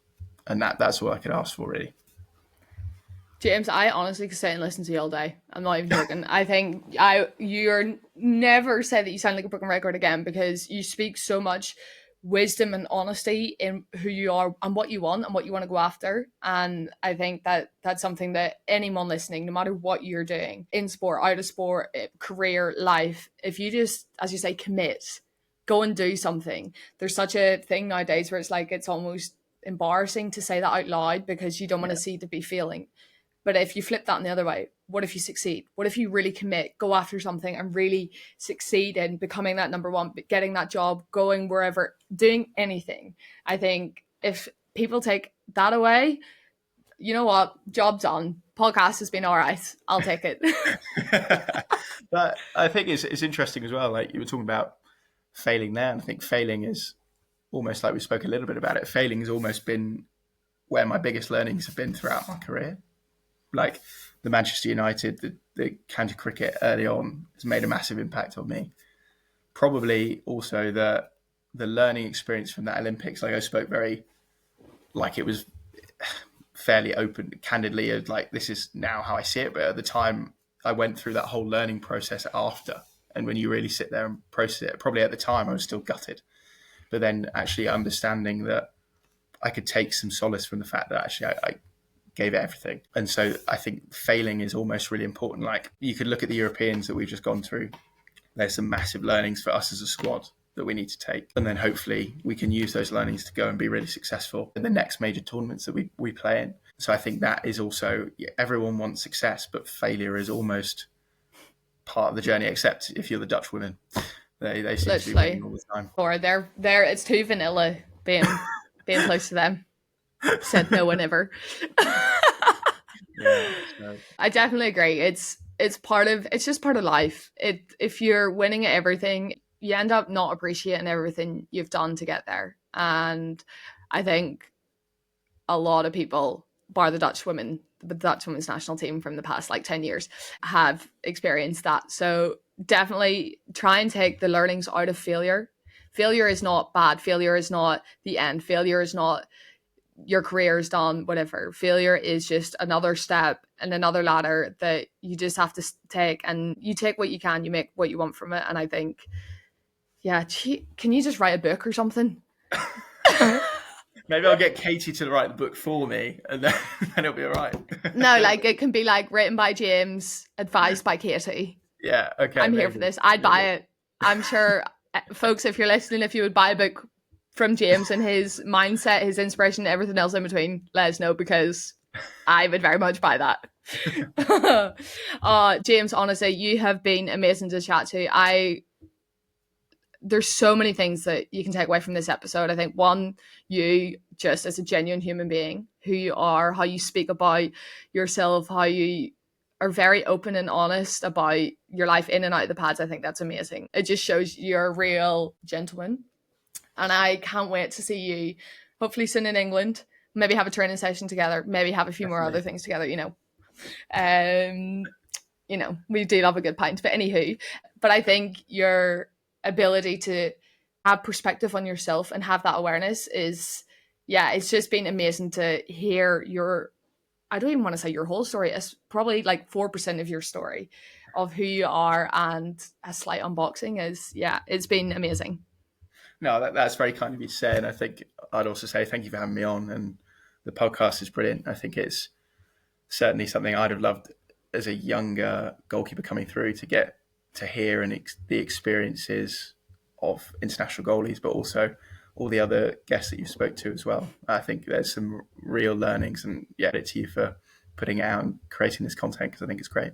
[SPEAKER 2] And that's all I could ask for, really.
[SPEAKER 1] James, I honestly could sit and listen to you all day. I'm not even joking. I think you're never say that you sound like a broken record again, because you speak so much wisdom and honesty in who you are and what you want to go after. And I think that that's something that anyone listening, no matter what you're doing in sport, out of sport, career, life, if you just, as you say, commit, go and do something. There's such a thing nowadays where it's like, it's almost embarrassing to say that out loud because you don't want to see to be feeling. But if you flip that in the other way, what if you succeed? What if you really commit, go after something and really succeed in becoming that number one, getting that job, going wherever, doing anything? I think if people take that away, you know what? Job done. Podcast has been all right. I'll take it.
[SPEAKER 2] But I think it's interesting as well. Like you were talking about failing there, and I think failing is almost like we spoke a little bit about it. Failing has almost been where my biggest learnings have been throughout my career. Like the Manchester United, the county cricket early on has made a massive impact on me. Probably also the learning experience from that Olympics. Like I spoke very, like it was fairly open, candidly, of like, this is now how I see it. But at the time, I went through that whole learning process after. And when you really sit there and process it, probably at the time I was still gutted. But then actually understanding that I could take some solace from the fact that actually I gave it everything. And so I think failing is almost really important. Like you could look at the Europeans that we've just gone through. There's some massive learnings for us as a squad that we need to take. And then hopefully we can use those learnings to go and be really successful in the next major tournaments that we play in. So I think that is also, everyone wants success, but failure is almost part of the journey, except if you're the Dutch women. They seem to be winning all the time.
[SPEAKER 1] Or they're it's too vanilla being close to them. Said no one ever.
[SPEAKER 2] Yeah, so.
[SPEAKER 1] I definitely agree. It's just part of life. If you're winning at everything, you end up not appreciating everything you've done to get there. And I think a lot of people, bar the Dutch women's national team from the past 10 years, have experienced that. So definitely try and take the learnings out of failure. Failure is not bad. Failure is not the end. Failure is not your career is done, whatever. Failure is just another step and another ladder that you just have to take, and you take what you can, you make what you want from it. And I think, can you just write a book or something?
[SPEAKER 2] Maybe I'll get Katie to write the book for me, and then it'll be all right.
[SPEAKER 1] No, it can be written by James, advised by Katie.
[SPEAKER 2] Yeah, okay.
[SPEAKER 1] I'm here for this. I'd buy it. I'm sure, folks, if you're listening, if you would buy a book from James and his mindset, his inspiration, everything else in between, let us know, because I would very much buy that. James, honestly, you have been amazing to chat to. There's so many things that you can take away from this episode. I think one, you just as a genuine human being, who you are, how you speak about yourself, how you are very open and honest about your life in and out of the pads. I think that's amazing. It just shows you're a real gentleman. And I can't wait to see you hopefully soon in England, maybe have a training session together, maybe have a few more other things together, we do love a good pint, but anywho, but I think your ability to have perspective on yourself and have that awareness is, it's just been amazing to hear I don't even want to say your whole story. It's probably 4% of your story of who you are, and a slight unboxing is, it's been amazing.
[SPEAKER 2] No, that's very kind of you to say. And I think I'd also say thank you for having me on. And the podcast is brilliant. I think it's certainly something I'd have loved as a younger goalkeeper coming through to get to hear and the experiences of international goalies, but also all the other guests that you spoke to as well. I think there's some real learnings, and credit to you for putting it out and creating this content, because I think it's great.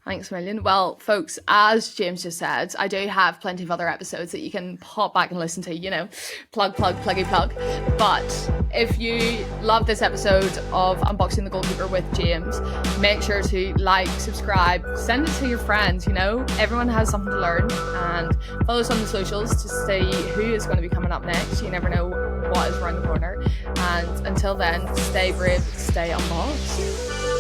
[SPEAKER 1] Thanks a million. Well, folks, as James just said, I do have plenty of other episodes that you can pop back and listen to, pluggy plug. But if you love this episode of Unboxing the Goalkeeper with James, make sure to subscribe, send it to your friends, everyone has something to learn, and follow us on the socials to see who is going to be coming up next. You never know what is around the corner. And until then, stay brave, stay unboxed.